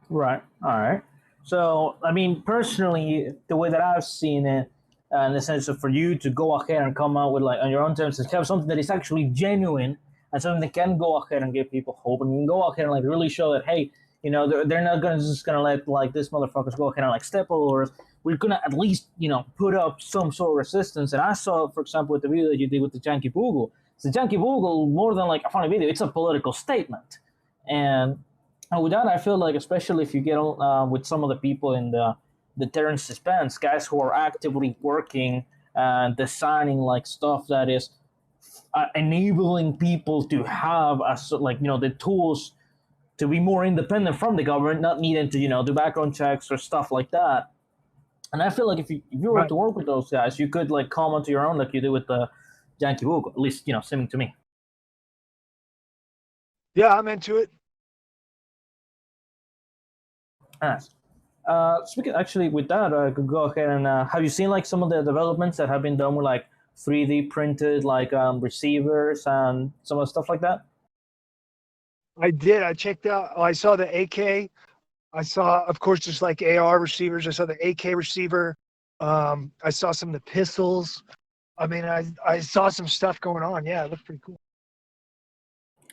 Right. All right. So, I mean, personally, the way that I've seen it, in the sense of for you to go ahead and come out with like on your own terms, to have something that is actually genuine and something that can go ahead and give people hope, and you can go ahead and like really show that, hey, they're not gonna let like this motherfuckers go ahead and like step all over us. We're gonna at least put up some sort of resistance. And I saw, for example, with the video that you did with the Yankee Bogle. So the Yankee Bogle, more than like a funny video, it's a political statement. And with that, I feel like, especially if you get with some of the people in the Terrence Spence, guys who are actively working and designing like stuff that is enabling people to have the tools to be more independent from the government, not needing to do background checks or stuff like that. And I feel like if you were
Right.
to work with those guys, you could like come onto your own like you do with the Yankee Bogle, at least seeming to me.
Yeah, I'm into it.
Nice. Speaking actually with that, I could go ahead and have you seen like some of the developments that have been done with like 3D printed like receivers and some of the stuff like that?
I did. I checked out. I saw the AK. I saw, of course, just like AR receivers. I saw the AK receiver. I saw some of the pistols. I mean, I saw some stuff going on. Yeah, it looked pretty cool.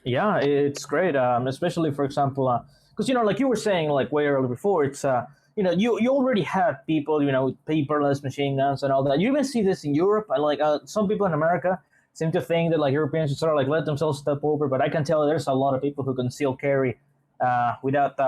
Yeah, it's great. Especially for example, because like you were saying like way earlier before, it's you already have people with paperless machine guns and all that. You even see this in Europe. Like some people in America seem to think that like Europeans should sort of like let themselves step over, but I can tell there's a lot of people who conceal carry without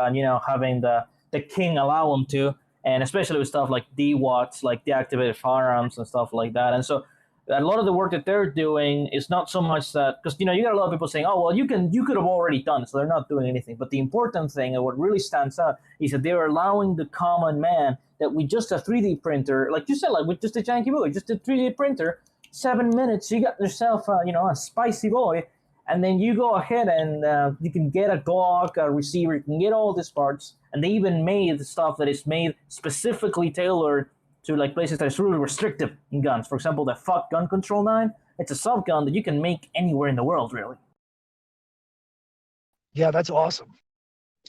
having the king allow them to, and especially with stuff like DWATs, like deactivated firearms and stuff like that. And so a lot of the work that they're doing is not so much that because you got a lot of people saying, oh well, you could have already done it, so they're not doing anything. But the important thing and what really stands out is that they're allowing the common man that with just a 3D printer, like you said, like with just a Yankee Bogle, just a 3D printer, 7 minutes, you got yourself a spicy boy, and then you go ahead and you can get a Glock, a receiver, you can get all these parts, and they even made the stuff that is made specifically tailored to like places that is really restrictive in guns. For example, the FUC Gun Control 9, it's a soft gun that you can make anywhere in the world, really.
Yeah, that's awesome.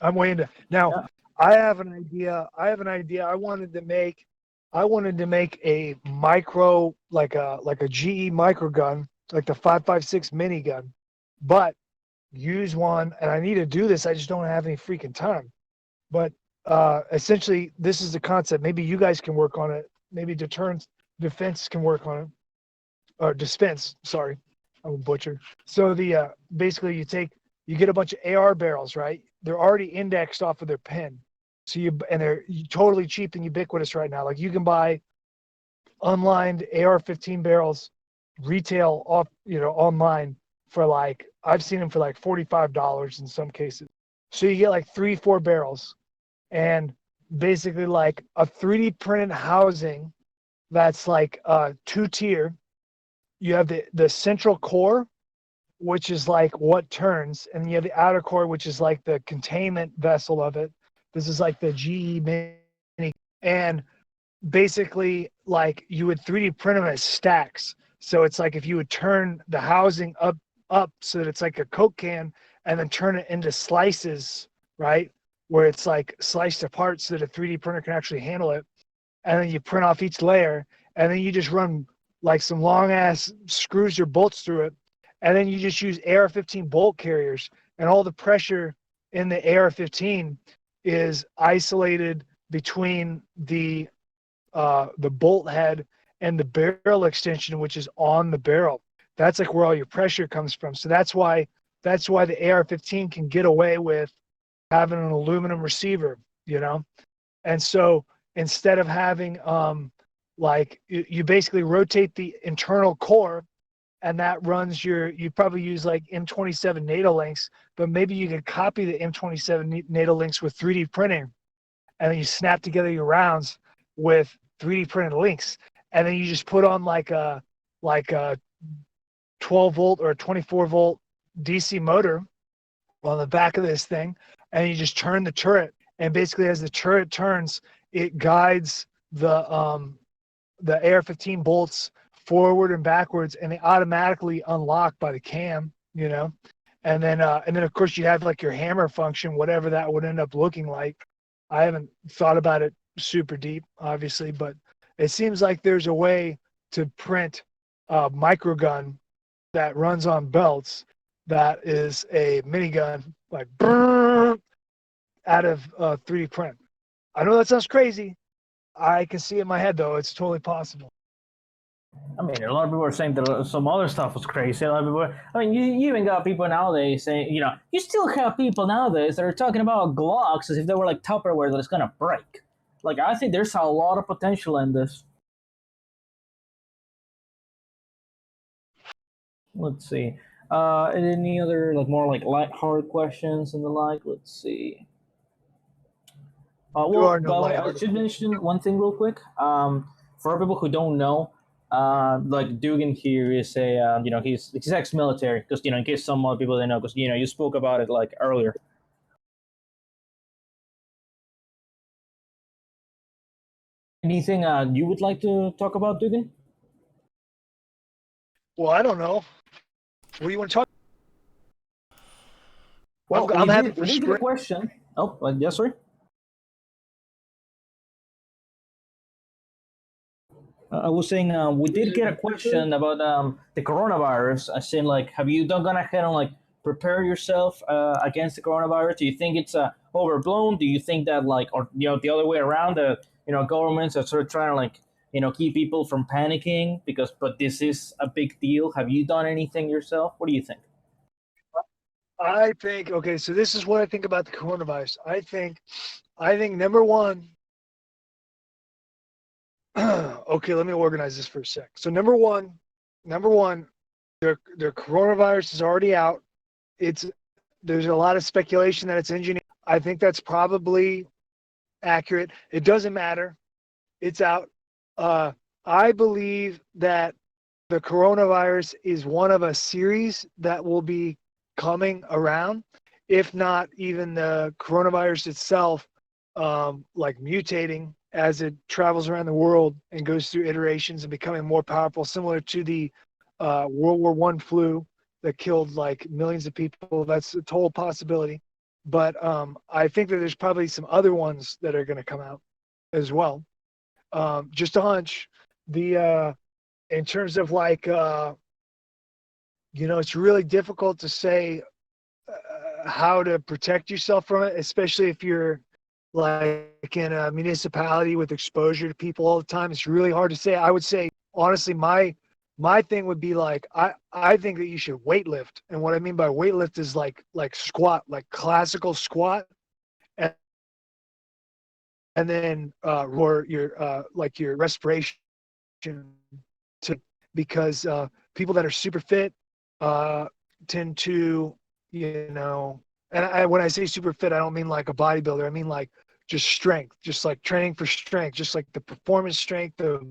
I'm way into now.
Yeah.
I have an idea. I wanted to make a micro, like a GE micro gun, like the 5.56 minigun, but use one. And I need to do this. I just don't have any freaking time. But essentially, this is the concept. Maybe you guys can work on it. Maybe defense can work on it, or dispense. Sorry, I'm a butcher. So the basically you get a bunch of AR barrels, right? They're already indexed off of their pin. So they're totally cheap and ubiquitous right now. Like you can buy unlined AR-15 barrels retail off, online for like, I've seen them for like $45 in some cases. So you get like 3-4 barrels and basically like a 3D printed housing that's like 2-tier. You have the central core, which is like what turns, and you have the outer core, which is like the containment vessel of it. This is like the GE mini, and basically like you would 3D print them as stacks. So it's like if you would turn the housing up so that it's like a Coke can, and then turn it into slices, right? Where it's like sliced apart so that a 3D printer can actually handle it. And then you print off each layer, and then you just run like some long ass screws or bolts through it. And then you just use AR-15 bolt carriers, and all the pressure in the AR-15 is isolated between the bolt head and the barrel extension, which is on the barrel. That's like where all your pressure comes from. So that's why the AR-15 can get away with having an aluminum receiver, And so instead of having like you basically rotate the internal core, and that runs you probably use like M27 NATO links, but maybe you can copy the M27 NATO links with 3D printing, and then you snap together your rounds with 3D printed links, and then you just put on like a 12 volt or a 24 volt DC motor on the back of this thing, and you just turn the turret, and basically as the turret turns, it guides the AR-15 bolts forward and backwards, and they automatically unlock by the cam, and then of course you have like your hammer function, whatever that would end up looking like. I haven't thought about it super deep, obviously, but it seems like there's a way to print a microgun that runs on belts that is a minigun, like out of 3D print. I know that sounds crazy. I can see it in my head though. It's totally possible.
I mean, a lot of people are saying that some other stuff was crazy. A lot of people, you even got people nowadays saying, you still have people nowadays that are talking about Glocks as if they were like Tupperware that is going to break. Like, I think there's a lot of potential in this. Let's see. Any other like more like light-hearted questions and the like? Let's see.
There
Well,
are no
by the way, I
lighthearted.
should mention one thing real quick. For people who don't know, like Dugan here is a he's ex-military because in case some other people didn't know because you spoke about it like earlier. Anything you would like to talk about, Dugan?
Well, I don't know. What do you want to talk?
Well,
I'm happy for
we did get a
spring.
question. Oh, yes, sorry. I was saying we did get a question about the coronavirus. I saying like, have you gone ahead and like prepare yourself against the coronavirus? Do you think it's overblown? Do you think that like, or the other way around, the governments are sort of trying to like keep people from panicking but this is a big deal. Have you done anything yourself? What do you think?
I think okay. So this is what I think about the coronavirus. I think number one. Okay, let me organize this for a sec. So number one, their coronavirus is already out. There's a lot of speculation that it's engineered. I think that's probably accurate. It doesn't matter. It's out. I believe that the coronavirus is one of a series that will be coming around, if not even the coronavirus itself, like mutating as it travels around the world and goes through iterations and becoming more powerful, similar to the World War One flu that killed like millions of people. That's a total possibility. But I think that there's probably some other ones that are going to come out as well. Just a hunch. The in terms of like it's really difficult to say how to protect yourself from it, especially if you're like in a municipality with exposure to people all the time. It's really hard to say. I would say honestly, my thing would be like I think that you should weightlift, and what I mean by weightlift is like squat, like classical squat, and then or your like your respiration to because people that are super fit tend to and when I say super fit, I don't mean like a bodybuilder. I mean like just strength, just like training for strength, just like the performance strength of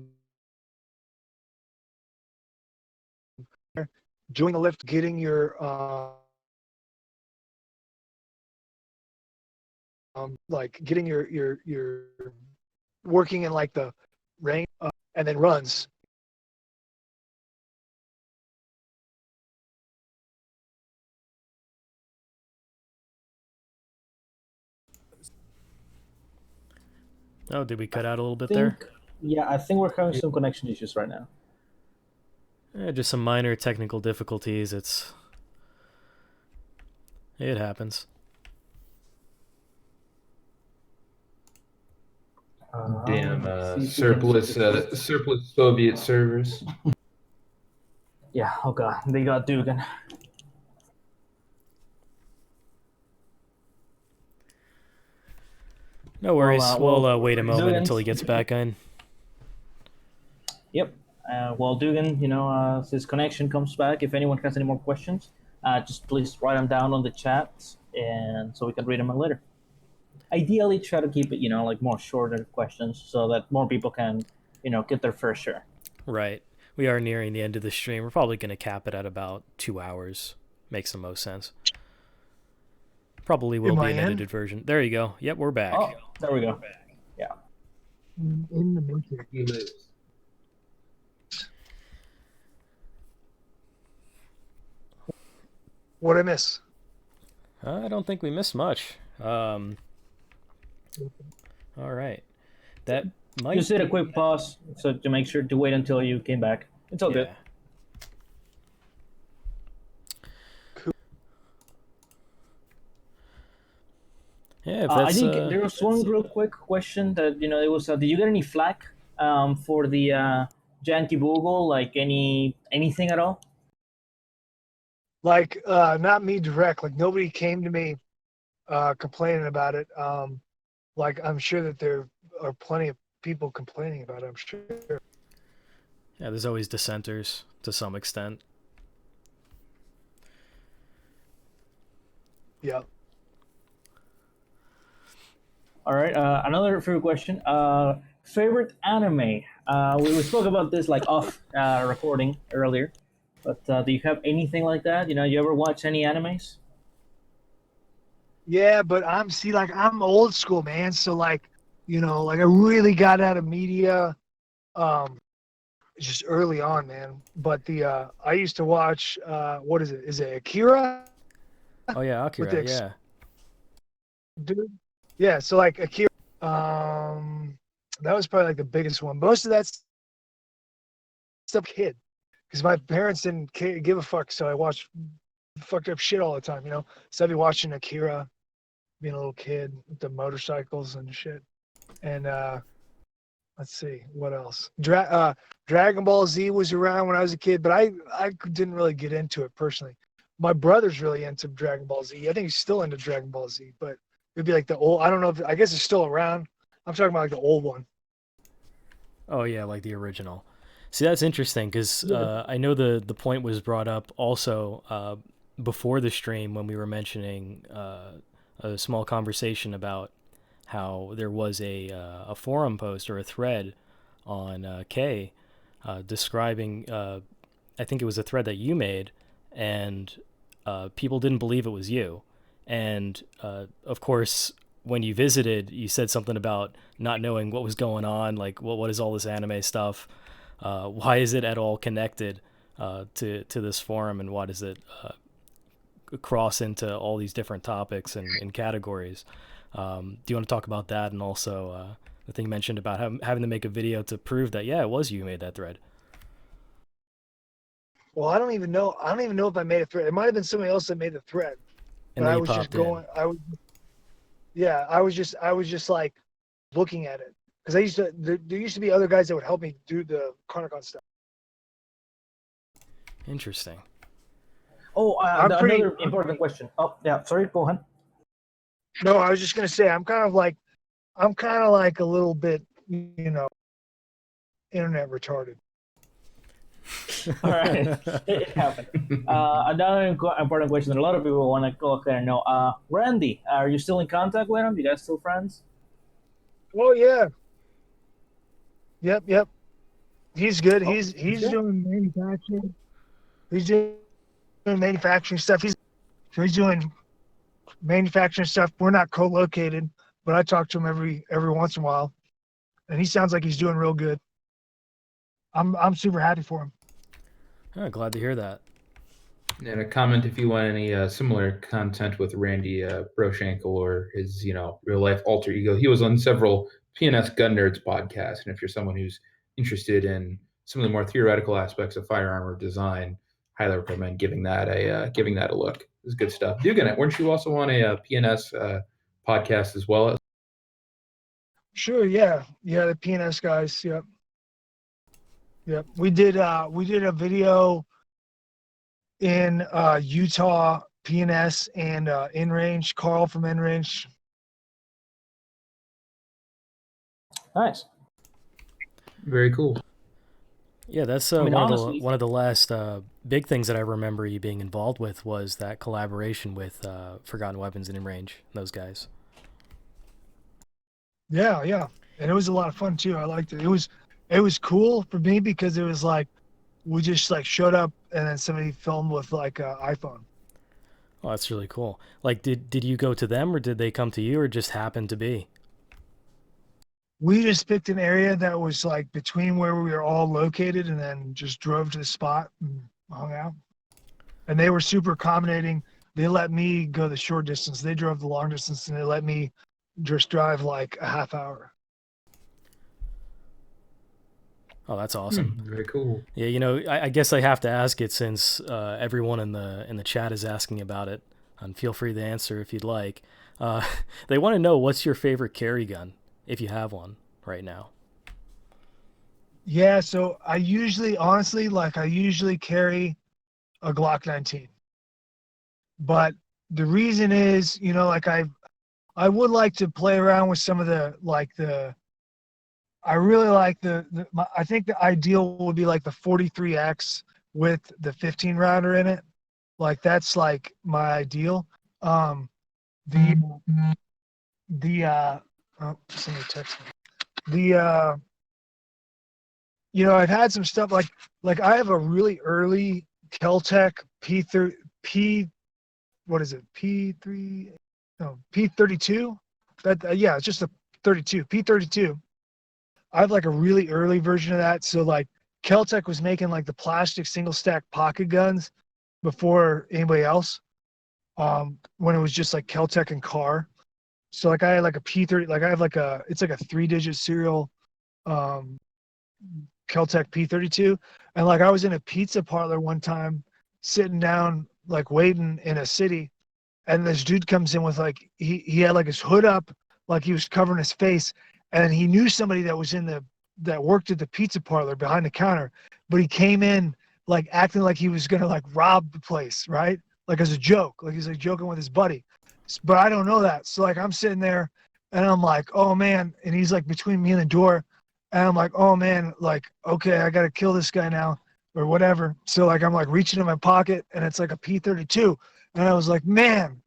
doing the lift, getting your like getting your working in like the range and then runs.
Oh, did we cut out a little bit there?
Think yeah, I think we're having some connection issues right now.
Just some minor technical difficulties. It happens.
Damn
See if we can-
surplus Soviet servers.
Yeah. Oh god, they got Dugan.
No worries. We'll wait a moment
Dugan.
until he gets back in.
Yep. Well, Dugan, as his connection comes back, if anyone has any more questions, just please write them down on the chat, and so we can read them later. Ideally, try to keep it, like more shorter questions, so that more people can, get their fair share.
Right. We are nearing the end of the stream. We're probably going to cap it at about 2 hours. Makes the most sense. Probably will
Am
be
I
an
in?
edited version. There you go. Yep, we're back.
Oh, there we go. Yeah.
In the matrix. What I miss?
I don't think we missed much. All right. That might
Just did a
be-
quick pause, so to make sure to wait until you came back. It's all good.
Yeah, if
I
that's,
think there was one real quick question that it was. Did you get any flack for the Yankee Bogle? Like anything at all?
Like not me direct. Like nobody came to me complaining about it. Like I'm sure that there are plenty of people complaining about it. I'm sure.
yeah, there's always dissenters to some extent.
Yeah.
All right. Another favorite question. Favorite anime. We spoke about this like off recording earlier, but do you have anything like that? You ever watch any animes?
Yeah, but I'm old school, man. So like, like I really got out of media um just early on, man. But the I used to watch what is it? Is it Akira?
Oh yeah,
With
Akira.
the
Yeah.
dude. Yeah, so like Akira um that was probably like the biggest one. Most of that stuff kid because my parents didn't give a fuck, so I watched fucked up shit all the time, So I'd be watching Akira, being a little kid with the motorcycles and shit. And let's see what else. Dragon Ball Z was around when I was a kid, but I didn't really get into it personally. My brother's really into Dragon Ball Z. I think he's still into Dragon Ball Z, but it'd be like the old. I don't know if I guess it's still around. I'm talking about like the old one.
Oh yeah, like the original. See, that's interesting because I know the point was brought up also before the stream when we were mentioning a small conversation about how there was a forum post or a thread on K describing I think it was a thread that you made, and people didn't believe it was you. And of course, when you visited, you said something about not knowing what was going on. Like, what is all this anime stuff? Why is it at all connected to this forum, and why does it cross into all these different topics and categories? Do you want to talk about that, and also the thing you mentioned about having to make a video to prove that it was you who made that thread?
Well, I don't even know. I don't even know if I made a thread. It might have been somebody else that made the thread.
And
But
then
I
you
was just
popped in.
I was just like looking at it because there used to be other guys that would help me do the CarniK Con stuff.
Interesting.
Oh, another important question. Oh, yeah. Sorry. Go ahead.
No, I was just gonna say I'm kind of like a little bit, internet retarded.
All right, it happened. Another important question that a lot of people want to go there and know. Randy, are you still in contact with him? You guys still friends?
Oh yeah. Yep. He's good.
Oh,
He's
good.
doing manufacturing. He's doing manufacturing stuff. He's doing manufacturing stuff. We're not co-located, but I talk to him every once in a while, and he sounds like he's doing real good. I'm super happy for him.
Oh, glad to hear that.
And a comment if you want any similar content with Randy Broshankle or his, real life alter ego. He was on several PNS Gun Nerds podcasts, and if you're someone who's interested in some of the more theoretical aspects of firearm or design, highly recommend giving that a look. It's good stuff. Dugan, weren't you also on a PNS podcast as well?
Sure, yeah, the PNS guys, yep. We did a video in Utah PNS and InRange. Carl from InRange.
Nice.
Very cool.
Yeah, that's
honestly,
one of the last big things that I remember you being involved with was that collaboration with Forgotten Weapons and InRange. Those guys.
Yeah, and it was a lot of fun too. I liked it. It was cool for me because it was like we just like showed up and then somebody filmed with like an iPhone.
Oh, that's really cool. Like, did you go to them, or did they come to you, or just happened to be?
We just picked an area that was like between where we were all located and then just drove to the spot and hung out. And they were super accommodating. They let me go the short distance. They drove the long distance and they let me just drive like a half hour.
Oh, that's awesome.
Very cool.
Yeah, I guess I have to ask it since everyone in the chat is asking about it, and feel free to answer if you'd like. They want to know what's your favorite carry gun, if you have one right now.
Yeah, so I usually carry a Glock 19. But the reason is, I would like to play around with some of I really like I think the ideal would be like the 43X with the 15 rounder in it. Like that's like my ideal. somebody text me. I've had some stuff like I have a really early Keltec P what is it? P32. It's just a 32. P32. I have like a really early version of that. So like Keltec was making like the plastic single stack pocket guns before anybody else. When it was just like Keltec and Car. So like I had like a P30, like I have like it's like a 3-digit serial Keltec P32. And like I was in a pizza parlor one time sitting down, like waiting in a city. And this dude comes in with like, he had like his hood up, like he was covering his face. And he knew somebody that was that worked at the pizza parlor behind the counter. But he came in like acting like he was going to like rob the place, right? Like as a joke, like he's like joking with his buddy. But I don't know that. So like I'm sitting there and I'm like, oh man. And he's like between me and the door. And I'm like, oh man, like, okay, I got to kill this guy now or whatever. So like I'm like reaching in my pocket and it's like a P32. And I was like, man,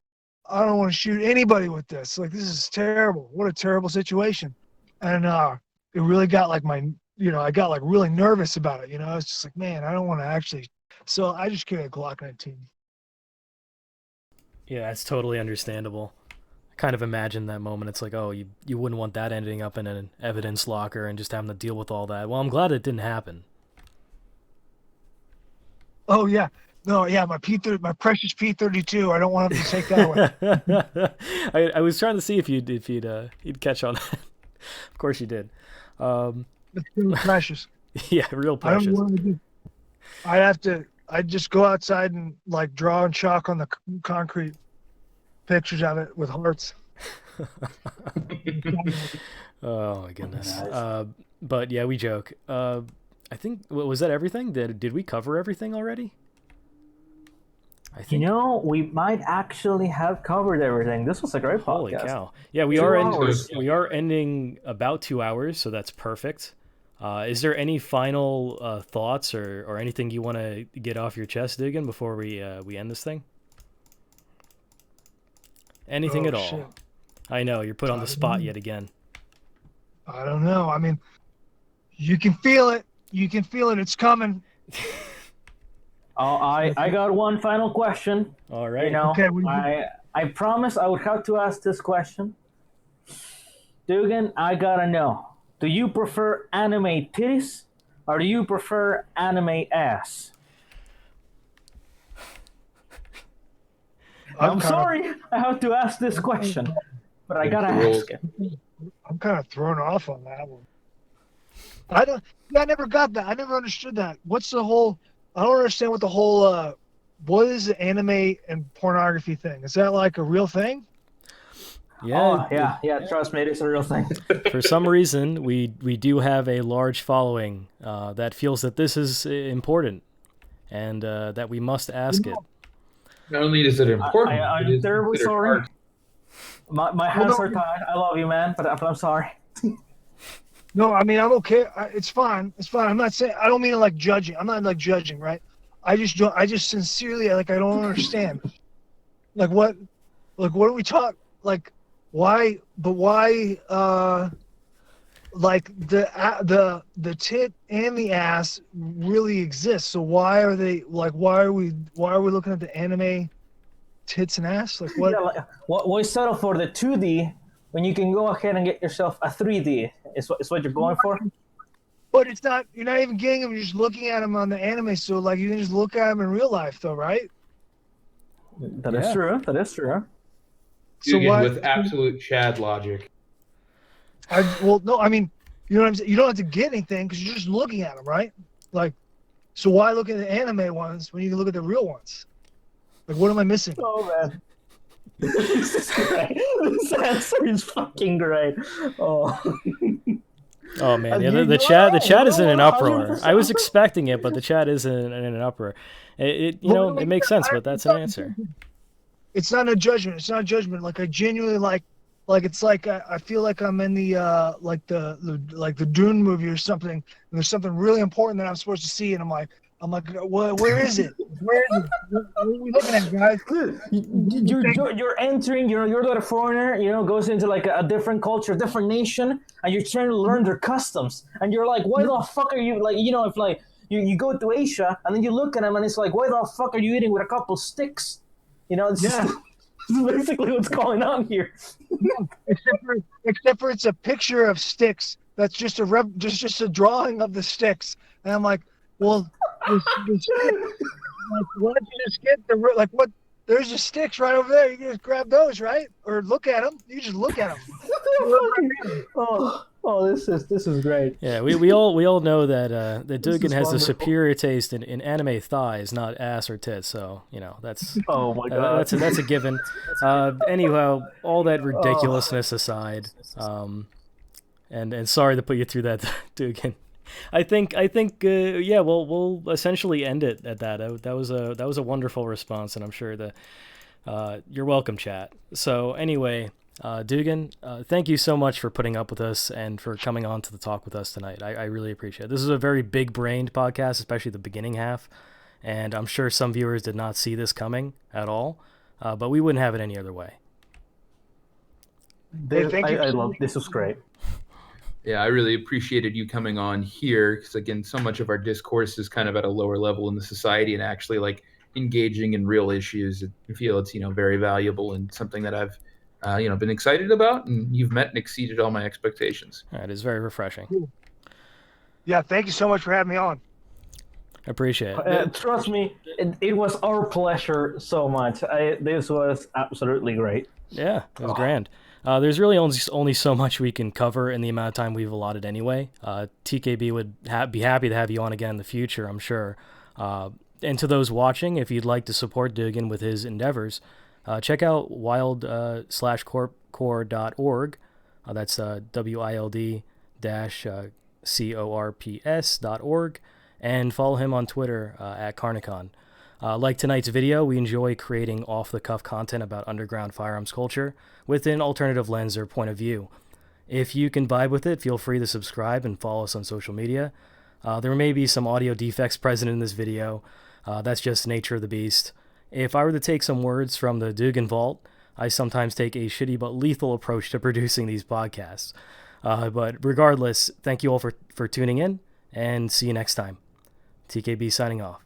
I don't want to shoot anybody with this. Like, this is terrible. What a terrible situation. And it really got like I got like really nervous about it. I was just like, man, I don't want to actually. So I just carry a Glock 19.
Yeah, that's totally understandable. I kind of imagine that moment. It's like, oh, you wouldn't want that ending up in an evidence locker and just having to deal with all that. Well, I'm glad it didn't happen.
Oh yeah. No, yeah, my precious P32. I don't want him to take that away.
I was trying to see if you'd catch on that. Of course you did.
It's really precious.
Yeah, real
I don't
precious.
want to do. I'd just go outside and like draw and chalk on the concrete pictures of it with hearts.
Oh my goodness.
Nice.
But yeah, we joke. I think was that everything? Did we cover everything already? I think.
We might actually have covered everything. This was a great
Holy
podcast.
cow! Yeah, we
2
are
hours.
we are ending about 2 hours, so that's perfect. Is there any final thoughts or anything you want to get off your chest, Dugan, before we end this thing? Anything at all?
Shit.
I know you're put on the spot yet again.
I don't know. I mean, you can feel it. You can feel it. It's coming.
Oh, I got one final question.
All right.
Okay,
I promised I would have to ask this question. Dugan, I gotta know. Do you prefer anime titties or do you prefer anime ass? I'm sorry I have to ask this question, but I gotta ask it.
I'm kind of thrown off on that one. I never got that. I never understood that. What's the whole? I don't understand what the whole. What is the anime and pornography thing? Is that like a real thing?
Yeah.
Oh, yeah. Trust me, it's a real thing.
For some reason, we do have a large following that feels that this is important, and that we must ask it.
Not only is it important,
I'm terribly sorry. My hands are tied. I love you, man, but I'm sorry.
No, I mean I'm okay. It's fine. It's fine. I'm not saying. I don't mean like judging. I'm not like judging, right? I just sincerely I don't understand. Like what do we talk? Like why? But why? Like the tit and the ass really exist. So why are they like? Why are we looking at the anime tits and ass? Like what?
Yeah, why settle for the 2D when you can go ahead and get yourself a 3D? Is what you're going for?
But it's not. You're not even getting them. You're just looking at them on the anime. So like you can just look at them in real life, though, right?
That is true. That is true.
So why?
With absolute Chad logic.
No. I mean, you know what I'm saying. You don't have to get anything because you're just looking at them, right? Like, so why look at the anime ones when you can look at the real ones? Like, what am I missing?
Oh man, this is great. This answer is fucking great. Oh.
Oh man, yeah, the chat is in an uproar. I was expecting it, but the chat is in an uproar. It makes sense, but that's an answer.
It's not a judgment. It's not a judgment. Like I genuinely like it's like I feel like I'm in the the Dune movie or something, and there's something really important that I'm supposed to see, and I'm like, I'm like, where is it? Where is it? What are we looking at, guys?
You're entering. You're not a foreigner. Goes into like a different culture, different nation, and you're trying to learn their customs. And you're like, why the fuck are you like? If like you go to Asia and then you look at them and it's like, why the fuck are you eating with a couple sticks? It's just basically what's going on here.
Except for it's a picture of sticks. That's just just a drawing of the sticks. And I'm like, well, the sticks, like, why don't you just get what? There's the sticks right over there. You can just grab those, right? Or look at them. You just look at them.
This is great.
Yeah, we all know that Dugan has a superior taste in anime thighs, not ass or tits. So that's
oh my god,
that's a given. Anyhow, all that ridiculousness aside, and sorry to put you through that, Dugan. I think we'll essentially end it at that. That was a wonderful response, and I'm sure you're welcome, chat. So anyway, Dugan, thank you so much for putting up with us and for coming on to the talk with us tonight. I really appreciate it. This is a very big-brained podcast, especially the beginning half, and I'm sure some viewers did not see this coming at all, but we wouldn't have it any other way.
I love this. Was great.
Yeah, I really appreciated you coming on here because, again, so much of our discourse is kind of at a lower level in the society, and actually like engaging in real issues. I feel it's very valuable and something that I've been excited about, and you've met and exceeded all my expectations.
It is very refreshing.
Yeah, thank you so much for having me on.
I appreciate it.
Trust me, it was our pleasure so much. This was absolutely great.
Yeah, it was grand. There's really only so much we can cover in the amount of time we've allotted anyway. TKB would be happy to have you on again in the future, I'm sure. And to those watching, if you'd like to support Dugan with his endeavors, check out wild-corps.org. That's wild-corps.org. And follow him on Twitter at CarniK Con. Like tonight's video, we enjoy creating off-the-cuff content about underground firearms culture with an alternative lens or point of view. If you can vibe with it, feel free to subscribe and follow us on social media. There may be some audio defects present in this video. That's just the nature of the beast. If I were to take some words from the Dugan Vault, I sometimes take a shitty but lethal approach to producing these podcasts. But regardless, thank you all for tuning in, and see you next time. TKB signing off.